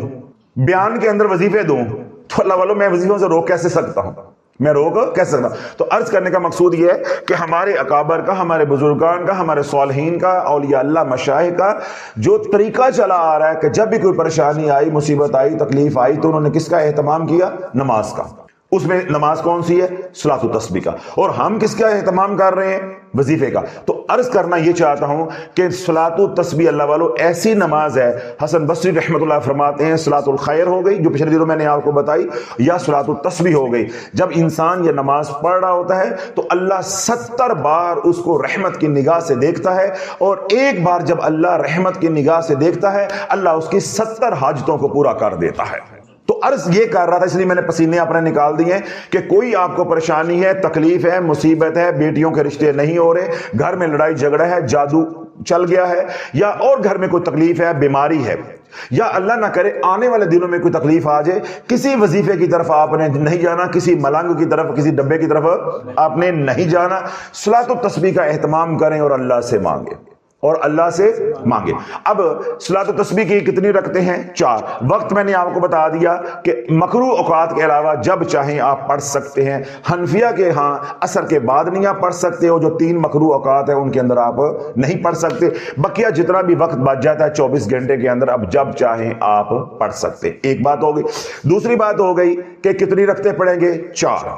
بیان کے اندر وظیفے دوں، تو اللہ والو میں وظیفوں سے روک کیسے سکتا ہوں؟ میں روک کیسے سکتا ہوں؟ تو عرض کرنے کا مقصود یہ ہے کہ ہمارے اکابر کا، ہمارے بزرگان کا، ہمارے صالحین کا، اولیاء اللہ مشائخ کا جو طریقہ چلا آ رہا ہے کہ جب بھی کوئی پریشانی آئی، مصیبت آئی، تکلیف آئی تو انہوں نے کس کا اہتمام کیا؟ نماز کا. اس میں نماز کون سی ہے؟ صلاۃ التسبیح کا. اور ہم کس کا اہتمام کر رہے ہیں؟ وظیفے کا. تو عرض کرنا یہ چاہتا ہوں کہ صلاۃ التسبیح اللہ والو ایسی نماز ہے، حسن بصری رحمۃ اللہ فرماتے ہیں صلاۃ الخیر ہو گئی جو پچھلے دنوں میں نے آپ کو بتائی، یا صلاۃ التسبیح ہو گئی. جب انسان یہ نماز پڑھ رہا ہوتا ہے تو اللہ 70 بار اس کو رحمت کی نگاہ سے دیکھتا ہے، اور ایک بار جب اللہ رحمت کی نگاہ سے دیکھتا ہے اللہ اس کی 70 حاجتوں کو پورا کر دیتا ہے. تو عرض یہ کر رہا تھا، اس لیے میں نے پسینے اپنے نکال دیے کہ کوئی آپ کو پریشانی ہے، تکلیف ہے، مصیبت ہے، بیٹیوں کے رشتے نہیں ہو رہے، گھر میں لڑائی جھگڑا ہے، جادو چل گیا ہے، یا اور گھر میں کوئی تکلیف ہے، بیماری ہے، یا اللہ نہ کرے آنے والے دنوں میں کوئی تکلیف آ جائے، کسی وظیفے کی طرف آپ نے نہیں جانا، کسی ملنگ کی طرف، کسی ڈبے کی طرف آپ نے نہیں جانا، صلاۃ التسبیح کا اہتمام کریں اور اللہ سے مانگیں، اور اللہ سے مانگے۔ اب صلاۃ التسبیح کی کتنی رکھتے ہیں؟ 4۔ وقت میں نے آپ کو بتا دیا کہ مکروہ اوقات کے علاوہ جب چاہیں آپ پڑھ سکتے ہیں۔ حنفیہ کے ہاں عصر کے بعد نہیں آپ پڑھ سکتے ہو، جو 3 مکروہ اوقات ہیں ان کے اندر آپ نہیں پڑھ سکتے، بقیہ جتنا بھی وقت بچ جاتا ہے 24 گھنٹے کے اندر اب جب چاہیں آپ پڑھ سکتے۔ ایک بات ہو گئی۔ دوسری بات ہو گئی کہ کتنی رکھتے پڑھیں گے؟ 4۔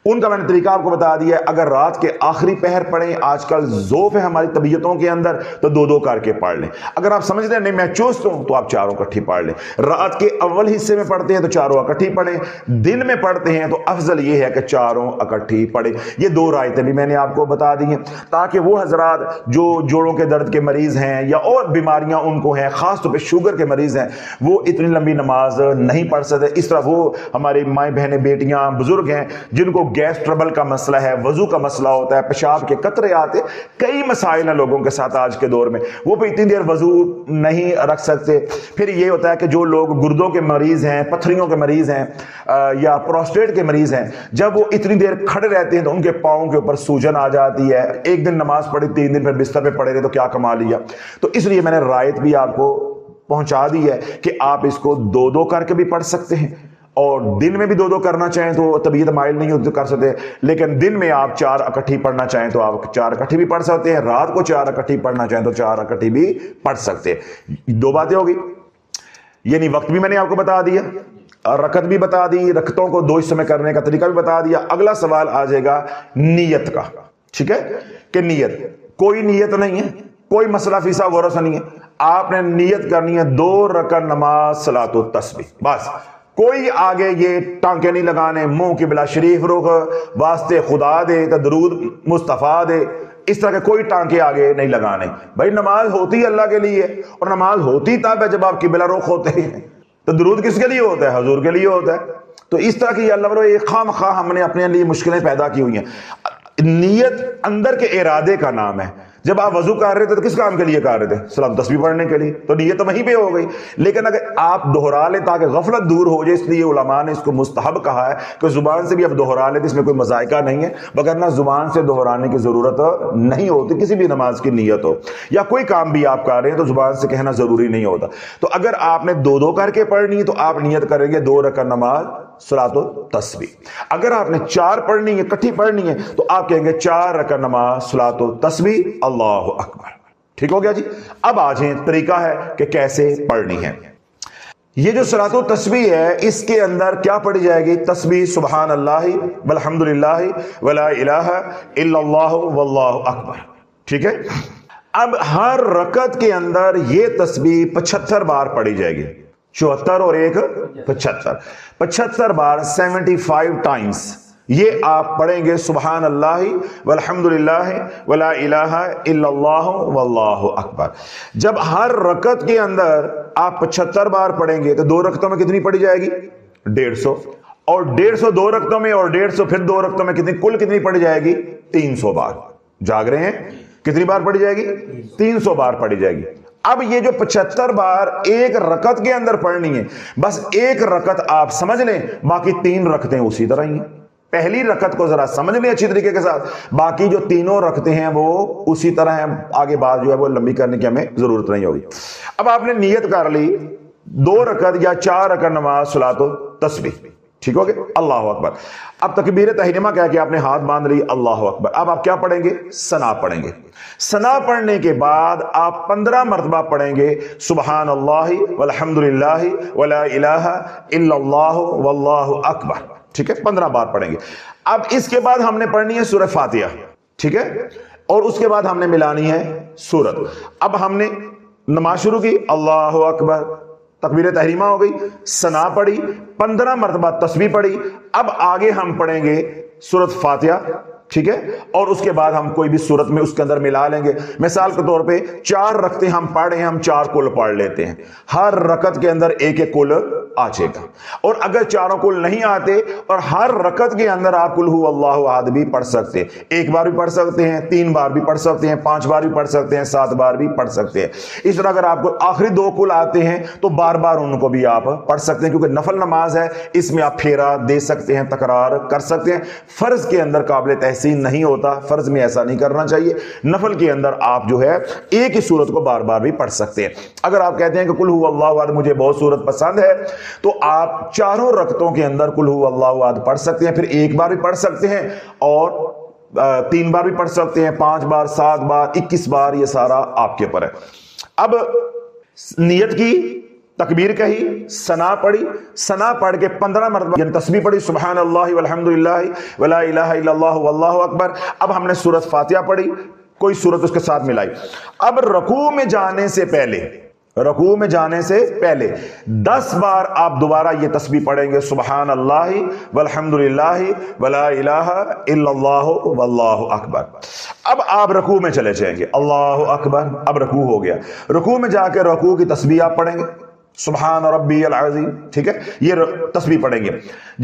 ان کا میں نے طریقہ آپ کو بتا دیا ہے۔ اگر رات کے آخری پہر پڑھیں، آج کل ذوف ہے ہماری طبیعتوں کے اندر، تو 2 کر کے پڑھ لیں۔ اگر آپ سمجھ رہے ہیں نہیں میں چست ہوں تو آپ 4 اکٹھی پڑھ لیں۔ رات کے اول حصے میں پڑھتے ہیں تو 4 اکٹھی پڑھیں، دن میں پڑھتے ہیں تو افضل یہ ہے کہ 4 اکٹھی پڑھیں۔ یہ 2 رائتیں بھی میں نے آپ کو بتا دی ہیں تاکہ وہ حضرات جو جوڑوں کے درد کے مریض ہیں یا اور بیماریاں ان کو ہیں، خاص طور پہ شوگر کے مریض ہیں، وہ اتنی لمبی نماز نہیں پڑھ سکتے۔ اس طرح وہ ہماری مائیں بہنیں بیٹیاں بزرگ ہیں جن کو گیس ٹربل کا مسئلہ ہے، وضو کا مسئلہ ہوتا ہے، پیشاب کے قطرے آتے، کئی مسائل ہیں لوگوں کے ساتھ آج کے دور میں، وہ بھی اتنی دیر وضو نہیں رکھ سکتے۔ پھر یہ ہوتا ہے کہ جو لوگ گردوں کے مریض ہیں، پتھریوں کے مریض ہیں یا پروسٹیٹ کے مریض ہیں، جب وہ اتنی دیر کھڑے رہتے ہیں تو ان کے پاؤں کے اوپر سوجن آ جاتی ہے۔ ایک دن نماز پڑھی، 3 دن پھر بستر پہ پڑے رہے تو کیا کما لیا۔ تو اس لیے میں نے رائت بھی آپ کو پہنچا دی ہے کہ آپ اس کو 2 کر کے بھی پڑھ سکتے ہیں، اور دن میں بھی 2 کرنا چاہیں تو طبیعت مائل نہیں ہوتی تو کر سکتے ہیں، لیکن دن میں آپ 4 اکٹھی پڑھنا چاہیں تو آپ 4 اکٹھی بھی پڑھ سکتے ہیں، رات کو 4 اکٹھی پڑھنا چاہیں تو 4 اکٹھی بھی پڑھ سکتے ہیں۔ 2 باتیں ہوگی، یعنی وقت بھی میں نے آپ کو بتا دیا، رکعت بھی بتا دی، رکعتوں کو 2 حصوں میں کرنے کا طریقہ بھی بتا دیا۔ اگلا سوال آ جائے گا نیت کا، ٹھیک ہے، کہ نیت، کوئی نیت نہیں ہے، کوئی مسئلہ فیسا غورس نہیں ہے، آپ نے نیت کرنی ہے 2 رکعت نماز صلاۃ التسبیح، بس۔ کوئی آگے یہ ٹانکے نہیں لگانے، منہ قبلہ شریف رخ، واسطے خدا دے تو درود مصطفیٰ دے، اس طرح کے کوئی ٹانکے آگے نہیں لگانے۔ بھائی نماز ہوتی ہے اللہ کے لیے، اور نماز ہوتی تب ہے جب آپ قبلہ رخ ہوتے ہیں، تو درود کس کے لیے ہوتا ہے؟ حضور کے لیے ہوتا ہے۔ تو اس طرح کی اللہ ایک خواہ مخواہ ہم نے اپنے لیے مشکلیں پیدا کی ہوئی ہیں۔ نیت اندر کے ارادے کا نام ہے۔ جب آپ وضو کر رہے تھے تو کس کام کے لیے کر رہے تھے؟ صلاۃ التسبیح پڑھنے کے لیے، تو نیت تو وہیں پہ ہو گئی۔ لیکن اگر آپ دہرا لیں تاکہ غفلت دور ہو جائے، اس لیے علماء نے اس کو مستحب کہا ہے کہ زبان سے بھی آپ دہرا لیں، اس میں کوئی مذائقہ نہیں ہے، وگرنہ زبان سے دہرانے کی ضرورت نہیں ہوتی کسی بھی نماز کی نیت ہو، یا کوئی کام بھی آپ کر رہے ہیں تو زبان سے کہنا ضروری نہیں ہوتا۔ تو اگر آپ نے 2 کر کے پڑھنی ہے تو آپ نیت کریں گے 2 رکعت نماز صلاۃ التسبیح۔ اگر آپ نے 4 پڑھنی ہے، اکٹھی پڑھنی ہے، تو آپ کہیں گے 4 رکعت نماز صلاۃ التسبیح، اللہ اکبر۔ ٹھیک ہو گیا جی۔ اب آ جائیں طریقہ ہے کہ کیسے پڑھنی ہے۔ یہ جو صلاۃ التسبیح ہے اس کے اندر کیا پڑھی جائے گی؟ تسبیح سبحان اللہ والحمد للہ ولا الہ الا اللہ واللہ اکبر، ٹھیک ہے۔ اب ہر رکعت کے اندر یہ تسبیح 75 بار پڑھی جائے گی، 74 اور 1 75 بار، 75 ٹائمز یہ آپ پڑھیں گے سبحان اللہ والحمد للہ ولا الہ الا اللہ واللہ اکبر۔ جب ہر رکعت کے اندر آپ 75 بار پڑھیں گے تو 2 رکعتوں میں کتنی پڑھی جائے گی؟ 150، اور 150 2 رکعتوں میں، اور 150 پھر 2 رکعتوں میں کتنی، کل کتنی پڑھی جائے گی؟ 300 بار۔ جاگ رہے ہیں؟ کتنی بار پڑھی جائے گی؟ 300 بار پڑھی جائے گی۔ اب یہ جو 75 بار ایک رکعت کے اندر پڑھنی ہے، بس ایک رکعت آپ سمجھ لیں، باقی 3 رکعتیں اسی طرح ہی ہیں۔ پہلی رکعت کو ذرا سمجھ لیں اچھی طریقے کے ساتھ، باقی جو 3 رکعتیں ہیں وہ اسی طرح ہیں، آگے بعد جو ہے وہ لمبی کرنے کی ہمیں ضرورت نہیں ہوگی۔ اب آپ نے نیت کر لی 2 رکعت یا 4 رکعت نماز صلاۃ التسبیح، ٹھیک ہو گیا، اللہ اکبر۔ اب تکبیر تحریمہ کہہ کے آپ نے ہاتھ باندھ لی، اللہ اکبر۔ اب آپ کیا پڑھیں گے؟ ثنا پڑھیں گے۔ ثنا پڑھنے کے بعد آپ 15 مرتبہ پڑھیں گے سبحان اللہ والحمد للہ ولا الہ الا اللہ واللہ اکبر، ٹھیک ہے، 15 بار پڑھیں گے۔ اب اس کے بعد ہم نے پڑھنی ہے سورہ فاتحہ، ٹھیک ہے، اور اس کے بعد ہم نے ملانی ہے سورت۔ اب ہم نے نماز شروع کی، اللہ اکبر، تکبیر تحریمہ ہو گئی، ثنا پڑھی، 15 مرتبہ تسبیح پڑھی۔ اب آگے ہم پڑھیں گے سورت فاتحہ، ٹھیک ہے, اور اس کے بعد ہم کوئی بھی صورت میں اس کے اندر ملا لیں گے. مثال کے طور پہ 4 رکعتیں ہم پڑھ رہے ہیں, ہم 4 کل پڑھ لیتے ہیں, ہر رکعت کے اندر ایک ایک کل آ جائے گا. اور اگر چاروں کل نہیں آتے اور ہر رکعت کے اندر آپ قل هو اللہ احد بھی پڑھ سکتے ہیں, 1 بار بھی پڑھ سکتے ہیں, 3 بار بھی پڑھ سکتے ہیں, 5 بار بھی پڑھ سکتے ہیں, 7 بار بھی پڑھ سکتے ہیں. اس طرح اگر آپ کو آخری 2 کل آتے ہیں تو بار بار ان کو بھی آپ پڑھ سکتے ہیں, کیونکہ نفل نماز ہے, اس میں آپ پھیرا دے سکتے ہیں, تکرار کر سکتے ہیں. فرض کے اندر قابل تحسین نہیں ہوتا, فرض میں ایسا نہیں کرنا چاہیے. نفل کے اندر آپ جو ہے ایک ہی صورت کو بار بار بھی پڑھ سکتے ہیں. اگر آپ کہتے ہیں کہ قل هو اللہ احد مجھے بہت صورت پسند ہے, تو آپ چاروں رکعتوں کے اندر قل هو اللہ احد پڑھ سکتے ہیں, پھر 1 بار بھی پڑھ سکتے ہیں, اور 3 بار بھی پڑھ سکتے ہیں, 5 بار, 7 بار, 21 بار, یہ سارا آپ کے اوپر ہے. اب نیت کی, تکبیر کہی, ثنا پڑھی, ثنا پڑھ کے 15 مرتبہ یعنی تسبیح پڑھی سبحان اللہ والحمدللہ ولا الہ الا اللہ واللہ اکبر. اب ہم نے سورۃ فاتحہ پڑھی, کوئی سورت اس کے ساتھ ملائی. اب رکوع میں جانے سے پہلے 10 بار آپ دوبارہ یہ تسبیح پڑھیں گے سبحان اللہ والحمدللہ ولا الہ الا اللہ واللہ اکبر. اب آپ رکوع میں چلے جائیں گے, اللہ اکبر, اب رکوع ہو گیا. رکوع میں جا کے رکوع کی تسبیح آپ پڑھیں گے سبحان ربی العظیم, ٹھیک ہے, یہ تسبیح پڑھیں گے.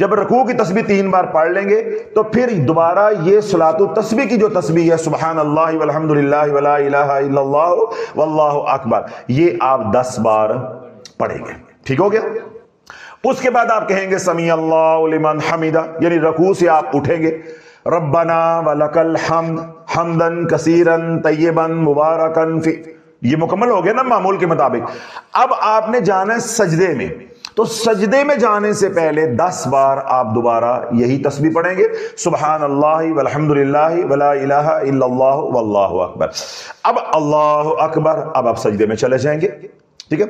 جب رکوع کی تسبیح 3 بار پڑھ لیں گے تو پھر دوبارہ یہ صلاۃ التسبیح کی جو تسبیح ہے سبحان اللہ والحمدللہ ولا الہ الا اللہ واللہ اکبر, یہ آپ 10 بار پڑھیں گے. ٹھیک ہو گیا. اس کے بعد آپ کہیں گے سمیع اللہ لمن حمدہ, یعنی رکوع سے آپ اٹھیں گے ربنا ولک الحمد حمدا کثیرا طیبا مبارکا فی, یہ مکمل ہو گیا نا معمول کے مطابق. اب آپ نے جانا ہے سجدے میں, تو سجدے میں جانے سے پہلے 10 بار آپ دوبارہ یہی تسبیح پڑھیں گے سبحان اللہ والحمدللہ ولا الہ الا اللہ واللہ اکبر. اب اللہ اکبر, اب آپ سجدے میں چلے جائیں گے. ٹھیک ہے,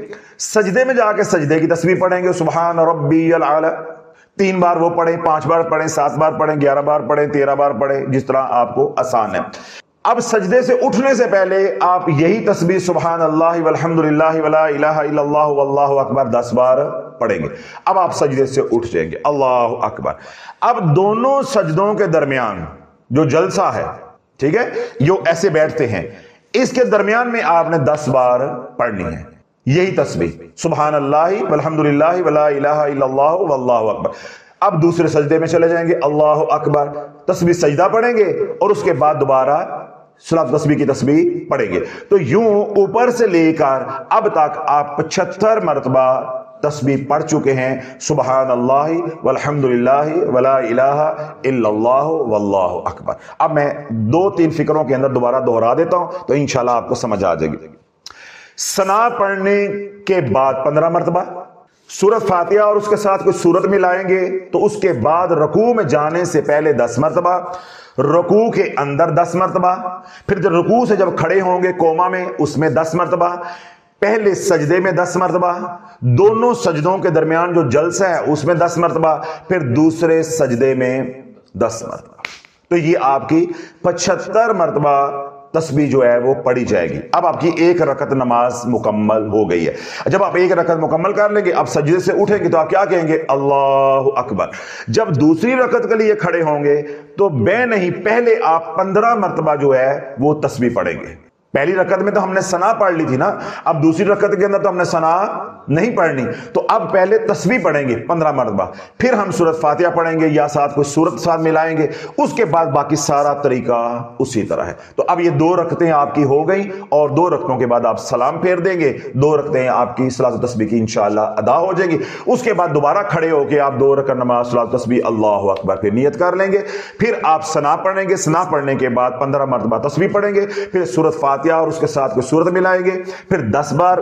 سجدے میں جا کے سجدے کی تسبیح پڑھیں گے سبحان ربی العلی, 3 بار وہ پڑھیں, 5 بار پڑھیں, 7 بار پڑھیں, 11 بار پڑھیں, 13 بار پڑھیں, جس طرح آپ کو آسان ہے. اب سجدے سے اٹھنے سے پہلے آپ یہی تسبیح سبحان اللہ والحمدللہ ولا الہ الا اللہ واللہ اکبر 10 بار پڑھیں گے. اب آپ سجدے سے اٹھ جائیں گے اللہ اکبر. اب دونوں سجدوں کے درمیان جو جلسہ ہے, ٹھیک ہے, جو ایسے بیٹھتے ہیں, اس کے درمیان میں آپ نے 10 بار پڑھنی ہے یہی تسبیح سبحان اللہ والحمدللہ ولا الہ الا اللہ واللہ اکبر. اب دوسرے سجدے میں چلے جائیں گے اللہ اکبر, تسبیح سجدہ پڑھیں گے اور اس کے بعد دوبارہ صلاۃ تسبیح کی تسبیح پڑھیں گے. تو یوں اوپر سے لے کر اب تک آپ 75 مرتبہ تسبیح پڑھ چکے ہیں سبحان اللہ والحمدللہ ولا الہ الا اللہ واللہ اکبر. اب میں 2-3 فکروں کے اندر دوبارہ دوہرا دیتا ہوں تو انشاءاللہ آپ کو سمجھ آ جائے گی. ثنا پڑھنے کے بعد 15 مرتبہ, سورۃ فاتحہ اور اس کے ساتھ کوئی سورت ملائیں گے تو اس کے بعد رکوع میں جانے سے پہلے 10 مرتبہ, رکوع کے اندر 10 مرتبہ, پھر جب رکوع سے جب کھڑے ہوں گے کوما میں اس میں 10 مرتبہ, پہلے سجدے میں 10 مرتبہ, دونوں سجدوں کے درمیان جو جلسہ ہے اس میں 10 مرتبہ, پھر دوسرے سجدے میں 10 مرتبہ. تو یہ آپ کی 75 مرتبہ تسبیح جو ہے وہ پڑھی جائے گی. اب آپ کی 1 رکعت نماز مکمل ہو گئی ہے. جب آپ 1 رکعت مکمل کر لیں گے, اب سجدے سے اٹھیں گے تو آپ کیا کہیں گے اللہ اکبر. جب دوسری رکعت کے لیے کھڑے ہوں گے تو بے نہیں, پہلے آپ 15 مرتبہ جو ہے وہ تسبیح پڑھیں گے. پہلی رکعت میں تو ہم نے ثنا پڑھ لی تھی نا, اب دوسری رکعت کے اندر تو ہم نے ثنا نہیں پڑھنی, تو اب پہلے تسبیح پڑھیں گے 15 مرتبہ, پھر ہم سورۃ فاتحہ پڑھیں گے یا ساتھ کوئی سورت ساتھ ملائیں گے, اس کے بعد باقی سارا طریقہ اسی طرح ہے. تو اب یہ 2 رکعتیں آپ کی ہو گئیں اور 2 رکعتوں کے بعد آپ سلام پھیر دیں گے, 2 رکعتیں آپ کی صلاۃ التسبیح کی انشاءاللہ ادا ہو جائیں گی. اس کے بعد دوبارہ کھڑے ہو کے آپ 2 رکعت نماز صلاۃ التسبیح اللہ اکبر پھر نیت کر لیں گے, پھر آپ ثنا پڑھیں گے, ثنا پڑھنے کے بعد 15 مرتبہ تسبیح پڑھیں گے, پھر سورۃ فاتحہ اور اس کے ساتھ صورت ملائیں گے, پھر 10 بار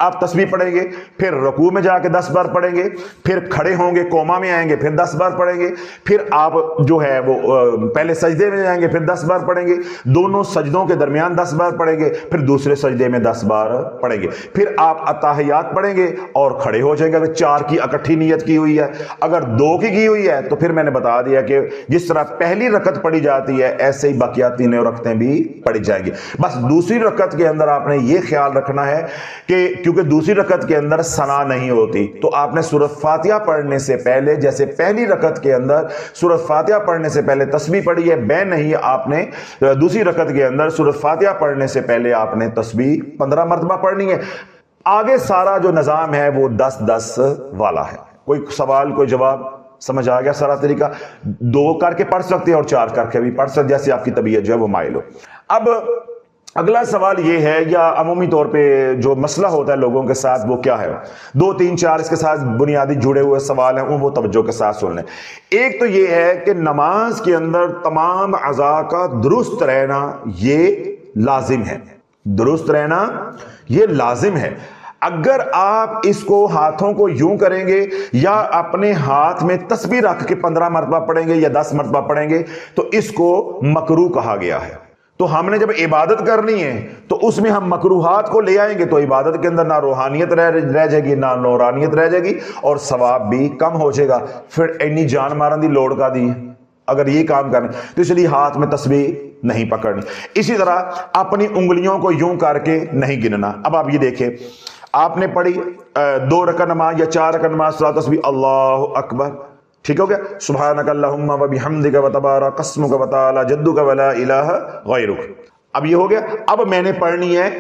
آپ تسبیح پڑھیں گے, پھر رکوع میں جا کے 10 بار پڑھیں گے, پھر کھڑے ہوں گے کوما میں آئیں گے پھر 10 بار پڑھیں گے, پھر آپ جو ہے وہ پہلے سجدے میں جائیں گے پھر 10 بار پڑھیں گے, دونوں سجدوں کے درمیان 10 بار پڑھیں گے, پھر دوسرے سجدے میں 10 بار پڑھیں گے, پھر آپ اتحیات پڑھیں گے اور کھڑے ہو جائیں گے. اگر 4 کی اکٹھی نیت کی ہوئی ہے, اگر 2 کی ہوئی ہے تو پھر میں نے بتا دیا کہ جس طرح پہلی رکعت پڑھی جاتی ہے ایسے ہی باقیات 3 رکعتیں بھی پڑھی جائیں گی. بس دوسری رکعت کے اندر آپ نے یہ خیال رکھنا ہے کہ کیونکہ دوسری رکعت کے اندر ثنا نہیں ہوتی، تو آپ نے سورۃ فاتحہ پڑھنے سے پہلے، جیسے پہلی رکعت کے اندر سورۃ فاتحہ پڑھنے سے پہلے تسبیح پڑھی ہے، بے نہیں آپ نے دوسری رکعت کے اندر سورۃ فاتحہ پڑھنے سے پہلے آپ نے تسبیح 15 مرتبہ پڑھنی ہے۔ آگے سارا جو نظام ہے وہ 10-10 والا ہے۔ کوئی سوال، کوئی جواب سمجھ آ گیا؟ سارا طریقہ 2 کر کے پڑھ سکتے ہیں اور 4 کر کے بھی پڑھ سکتے، جیسے آپ کی طبیعت جو ہے وہ مائل ہو۔ اب اگلا سوال یہ ہے، یا عمومی طور پہ جو مسئلہ ہوتا ہے لوگوں کے ساتھ وہ کیا ہے؟ 2 3 4 اس کے ساتھ بنیادی جڑے ہوئے سوال ہیں، وہ توجہ کے ساتھ سن لیں۔ ایک تو یہ ہے کہ نماز کے اندر تمام اعضاء کا درست رہنا یہ لازم ہے، درست رہنا یہ لازم ہے۔ اگر آپ اس کو ہاتھوں کو یوں کریں گے یا اپنے ہاتھ میں تسبیح رکھ کے 15 مرتبہ پڑھیں گے یا 10 مرتبہ پڑھیں گے تو اس کو مکروہ کہا گیا ہے۔ تو ہم نے جب عبادت کرنی ہے تو اس میں ہم مکروہات کو لے آئیں گے تو عبادت کے اندر نہ روحانیت رہ جائے گی، نہ نورانیت رہ جائے گی، اور ثواب بھی کم ہو جائے گا۔ پھر اینی جان مارن دی لوڑ کا دی اگر یہ کام کریں تو اس لیے ہاتھ میں تسبیح نہیں پکڑنی۔ اسی طرح اپنی انگلیوں کو یوں کر کے نہیں گننا۔ اب آپ یہ دیکھیں، آپ نے پڑھی 2 رکعت نماز یا 4 رکعت نماز، صلاۃ تسبیح اللہ اکبر، ٹھیک ہو گیا، سبحانک اللہم و بحمدک و تبارک اسمک و تعالی جدک و لا الہ غیرک۔ اب یہ ہو گیا۔ اب میں نے پڑھنی ہے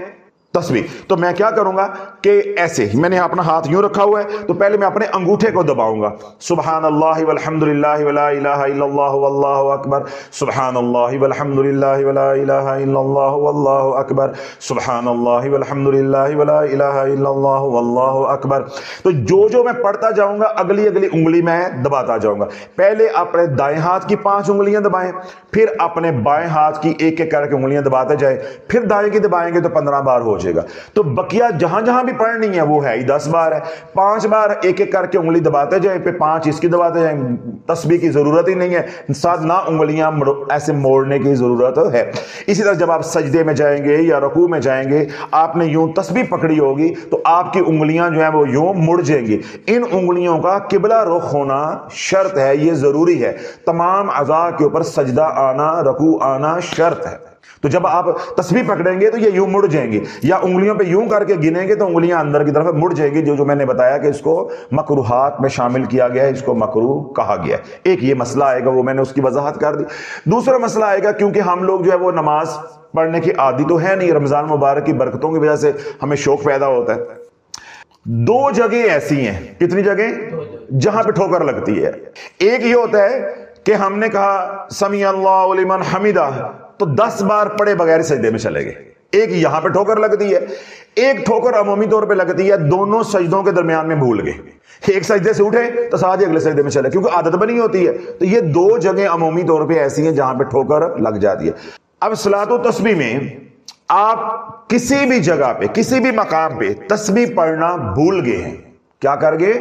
تسبیح، تو میں کیا کروں گا کہ ایسے میں نے اپنا ہاتھ یوں رکھا ہوا ہے تو پہلے میں اپنے انگوٹھے کو دباؤں گا، سبحان اللہ والحمد للہ ولا الہ الا اللہ واللہ اکبر، سبحان اللہ والحمد للہ ولا الہ الا اللہ واللہ اکبر، سبحان اللہ والحمد للہ ولا الہ الا اللہ واللہ اکبر۔ تو جو میں پڑھتا جاؤں گا اگلی انگلی میں دباتا جاؤں گا۔ پہلے اپنے دائیں ہاتھ کی 5 انگلیاں دبائیں، پھر اپنے بائیں ہاتھ کی ایک ایک کر کے انگلیاں دباتے جائیں، پھر دائیں کی دبائیں گے تو 15 بار ہو جائے گا۔ تو بقیہ جہاں جہاں بھی پڑھنی ہے وہ ہے ہی 10 بار ہے، 5 بار ایک ایک کر کے انگلی دباتے جائیں، پھر 5 اس کی دباتے جائیں، تسبیح کی ضرورت ہی نہیں ہے، ساتھ نہ انگلیاں ایسے موڑنے کی ضرورت ہے۔ اسی طرح جب آپ سجدے میں جائیں گے یا رکوع میں جائیں گے، آپ نے یوں تسبیح پکڑی ہوگی تو آپ کی انگلیاں جو ہیں وہ یوں مڑ جائیں گی۔ ان انگلیوں کا قبلہ رخ ہونا شرط ہے، یہ ضروری ہے۔ تمام اعضاء کے اوپر سجدہ آنا، رکوع آنا شرط ہے۔ تو جب آپ تسبیح پکڑیں گے تو یہ یوں مڑ جائیں گے، یا انگلیوں پہ یوں کر کے گنیں گے تو انگلیاں اندر کی طرف مڑ جائیں گی، جو میں نے بتایا کہ اس کو مکروہات میں شامل کیا گیا ہے، اس کو مکروہ کہا گیا ہے۔ ایک یہ مسئلہ آئے گا، وہ میں نے اس کی وضاحت کر دی۔ دوسرا مسئلہ آئے گا، کیونکہ ہم لوگ جو ہے وہ نماز پڑھنے کی عادی تو ہے نہیں، رمضان مبارک کی برکتوں کی وجہ سے ہمیں شوق پیدا ہوتا ہے۔ 2 جگہ ایسی ہیں، کتنی جگہ جہاں پہ ٹھوکر لگتی ہے۔ ایک یہ ہوتا ہے کہ ہم نے کہا سمیع اللہ لمن حمدہ تو 10 بار پڑھے بغیر سجدے میں چلے گئے، ایک یہاں پہ ٹھوکر لگتی ہے۔ ایک ٹھوکر عمومی طور پہ لگتی ہے دونوں سجدوں کے درمیان میں بھول گئے، ایک سجدے سے اٹھے تو ساتھ ہی اگلے سجدے میں چلے، کیونکہ عادت بنی ہوتی ہے۔ تو یہ 2 جگہیں عمومی طور پہ ایسی ہیں جہاں پہ ٹھوکر لگ جاتی ہے۔ اب صلاۃ و تسبیح میں آپ کسی بھی جگہ پہ، کسی بھی مقام پہ تسبیح پڑھنا بھول گئے ہیں، کیا کر گئے؟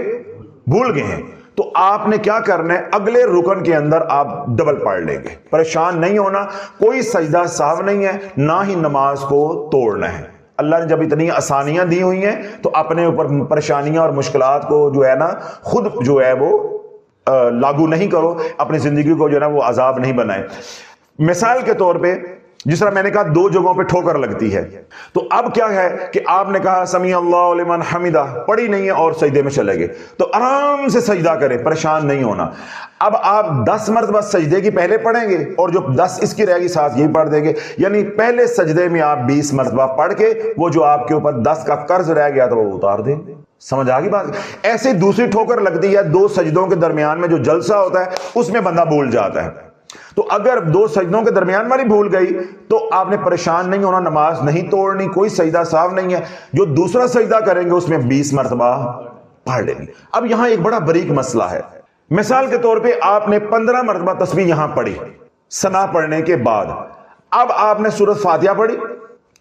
بھول گئے ہیں، تو آپ نے کیا کرنا ہے، اگلے رکن کے اندر آپ ڈبل پڑھ لیں گے۔ پریشان نہیں ہونا، کوئی سجدہ سہو نہیں ہے، نہ ہی نماز کو توڑنا ہے۔ اللہ نے جب اتنی آسانیاں دی ہوئی ہیں تو اپنے اوپر پریشانیاں اور مشکلات کو جو ہے نا خود جو ہے وہ لاگو نہیں کرو، اپنی زندگی کو جو ہے نا وہ عذاب نہیں بنائے۔ مثال کے طور پہ جس طرح میں نے کہا 2 جگہوں پہ ٹھوکر لگتی ہے، تو اب کیا ہے کہ آپ نے کہا سمیع اللہ لمن حمدہ، پڑھی نہیں ہے اور سجدے میں چلے گئے، تو آرام سے سجدہ کریں، پریشان نہیں ہونا۔ اب آپ 10 مرتبہ سجدے کی پہلے پڑھیں گے اور جو 10 اس کی رہے گی ساتھ یہی پڑھ دیں گے، یعنی پہلے سجدے میں آپ 20 مرتبہ پڑھ کے وہ جو آپ کے اوپر 10 کا قرض رہ گیا تو وہ اتار دیں۔ سمجھ آ گئی بات؟ ایسے دوسری ٹھوکر لگتی ہے 2 سجدوں کے درمیان میں جو جلسہ ہوتا ہے اس میں بندہ بھول جاتا ہے، تو اگر 2 سجدوں کے درمیان والی بھول گئی تو آپ نے پریشان نہیں ہونا، نماز نہیں توڑنی، کوئی سجدہ صاف نہیں ہے، جو دوسرا سجدہ کریں گے اس میں 20 مرتبہ پڑھ لیں۔ اب یہاں ایک بڑا باریک مسئلہ ہے۔ مثال کے طور پہ آپ نے 15 مرتبہ تسبیح یہاں پڑھی ثنا پڑھنے کے بعد، اب آپ نے سورۃ فاتحہ پڑھی،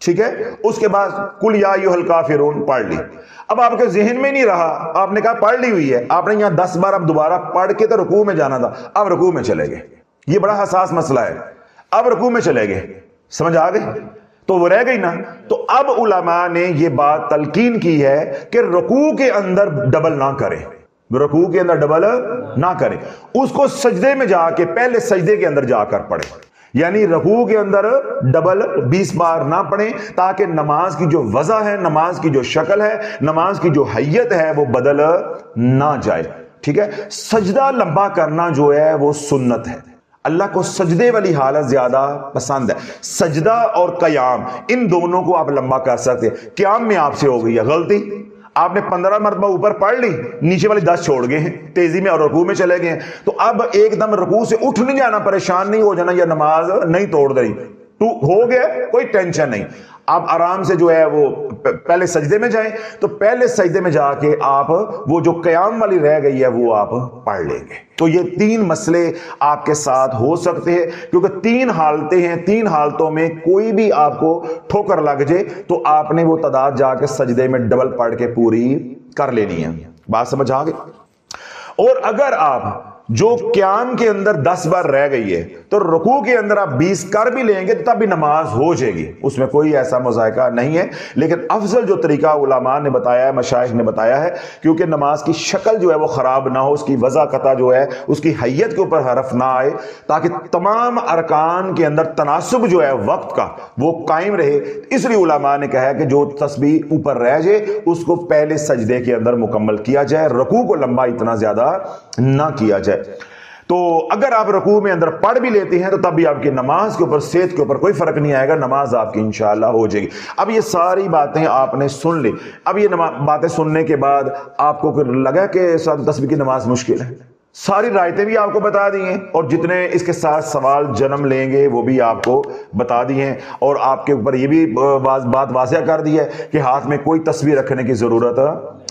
ٹھیک ہے، اس کے بعد قل یا ایھا الکافرون پڑھ لی۔ اب آپ کے ذہن میں نہیں رہا، آپ نے کہا پڑھ لی ہوئی ہے، آپ نے یہاں 10 بار اب دوبارہ پڑھ کے تو رکوع میں جانا تھا، اب رکوع میں چلے گئے۔ یہ بڑا حساس مسئلہ ہے، اب رکوع میں چلے گئے، سمجھ آ گئی؟ تو وہ رہ گئی نا۔ تو اب علماء نے یہ بات تلقین کی ہے کہ رکوع کے اندر ڈبل نہ کریں، رکوع کے اندر ڈبل نہ کریں، اس کو سجدے میں جا کے پہلے سجدے کے اندر جا کر پڑھیں۔ یعنی رکوع کے اندر ڈبل 20 بار نہ پڑھیں تاکہ نماز کی جو وضع ہے، نماز کی جو شکل ہے، نماز کی جو حیت ہے وہ بدل نہ جائے. ٹھیک ہے. سجدہ لمبا کرنا جو ہے وہ سنت ہے. اللہ کو سجدے والی حالت زیادہ پسند ہے. سجدہ اور قیام ان دونوں کو آپ لمبا کر سکتے ہیں. قیام میں آپ سے ہو گئی ہے غلطی، آپ نے 15 مرتبہ اوپر پڑھ لی، نیچے والی 10 چھوڑ گئے ہیں تیزی میں اور رکوع میں چلے گئے ہیں، تو اب ایک دم رکوع سے اٹھ نہیں جانا، پریشان نہیں ہو جانا یا نماز نہیں توڑ دیں. ہو گیا کوئی ٹینشن نہیں. آپ آرام سے جو ہے وہ پہلے سجدے میں جائیں، تو پہلے سجدے میں جا کے آپ وہ جو قیام والی رہ گئی ہے وہ آپ پڑھ لیں گے. تو یہ 3 مسئلے آپ کے ساتھ ہو سکتے ہیں، کیونکہ 3 حالتیں ہیں. 3 حالتوں میں کوئی بھی آپ کو ٹھوکر لگ جائے تو آپ نے وہ تعداد جا کے سجدے میں ڈبل پڑھ کے پوری کر لینی ہے. بات سمجھ آ گئی؟ اور اگر آپ جو قیام کے اندر 10 بار رہ گئی ہے تو رکوع کے اندر آپ 20 کر بھی لیں گے تب بھی نماز ہو جائے گی، اس میں کوئی ایسا مذائقہ نہیں ہے. لیکن افضل جو طریقہ علماء نے بتایا ہے، مشائخ نے بتایا ہے، کیونکہ نماز کی شکل جو ہے وہ خراب نہ ہو، اس کی وضع قطع جو ہے اس کی حیت کے اوپر حرف نہ آئے، تاکہ تمام ارکان کے اندر تناسب جو ہے وقت کا وہ قائم رہے. اس لیے علماء نے کہا ہے کہ جو تسبیح اوپر رہ جائے اس کو پہلے سجدے کے اندر مکمل کیا جائے، رکوع کو لمبا اتنا زیادہ نہ کیا جائے. تو اگر آپ رکوع میں اندر پڑھ بھی لیتے ہیں تو تب بھی آپ کی نماز کے اوپر، صحت کے اوپر کوئی فرق نہیں آئے گا، نماز آپ کی انشاءاللہ ہو جائے گی. اب یہ ساری باتیں آپ نے سن لی. اب یہ باتیں سننے کے بعد آپ کو لگا کہ صلاۃ تسبیح کی نماز مشکل ہے؟ ساری رائتیں بھی آپ کو بتا دی ہیں، اور جتنے اس کے ساتھ سوال جنم لیں گے وہ بھی آپ کو بتا دی ہیں، اور آپ کے اوپر یہ بھی بات واضح کر دی ہے کہ ہاتھ میں کوئی تسبیح رکھنے کی ضرورت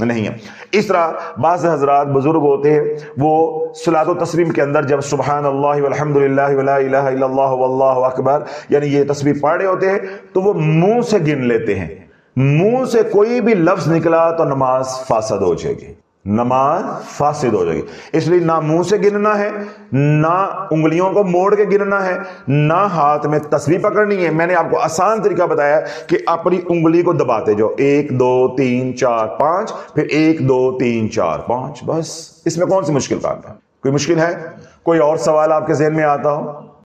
نہیں ہے. اس طرح بعض حضرات بزرگ ہوتے ہیں، وہ صلاۃ و تسلیم کے اندر جب سبحان اللہ والحمد للہ ولا الہ الا اللہ واللہ اکبر یعنی یہ تسبیح پڑھ رہے ہوتے ہیں تو وہ منہ سے گن لیتے ہیں. منہ سے کوئی بھی لفظ نکلا تو نماز فاسد ہو جائے گی، نماز فاسد ہو جائے گی. اس لیے نہ منہ سے گننا ہے، نہ انگلیوں کو موڑ کے گننا ہے، نہ ہاتھ میں تسبیح پکڑنی ہے. میں نے آپ کو آسان طریقہ بتایا کہ اپنی انگلی کو دباتے جاؤ، 1 2 3 4 5، پھر 1 2 3 4 5، بس. اس میں کون سی مشکل بات ہے؟ کوئی مشکل ہے؟ کوئی اور سوال آپ کے ذہن میں آتا ہو؟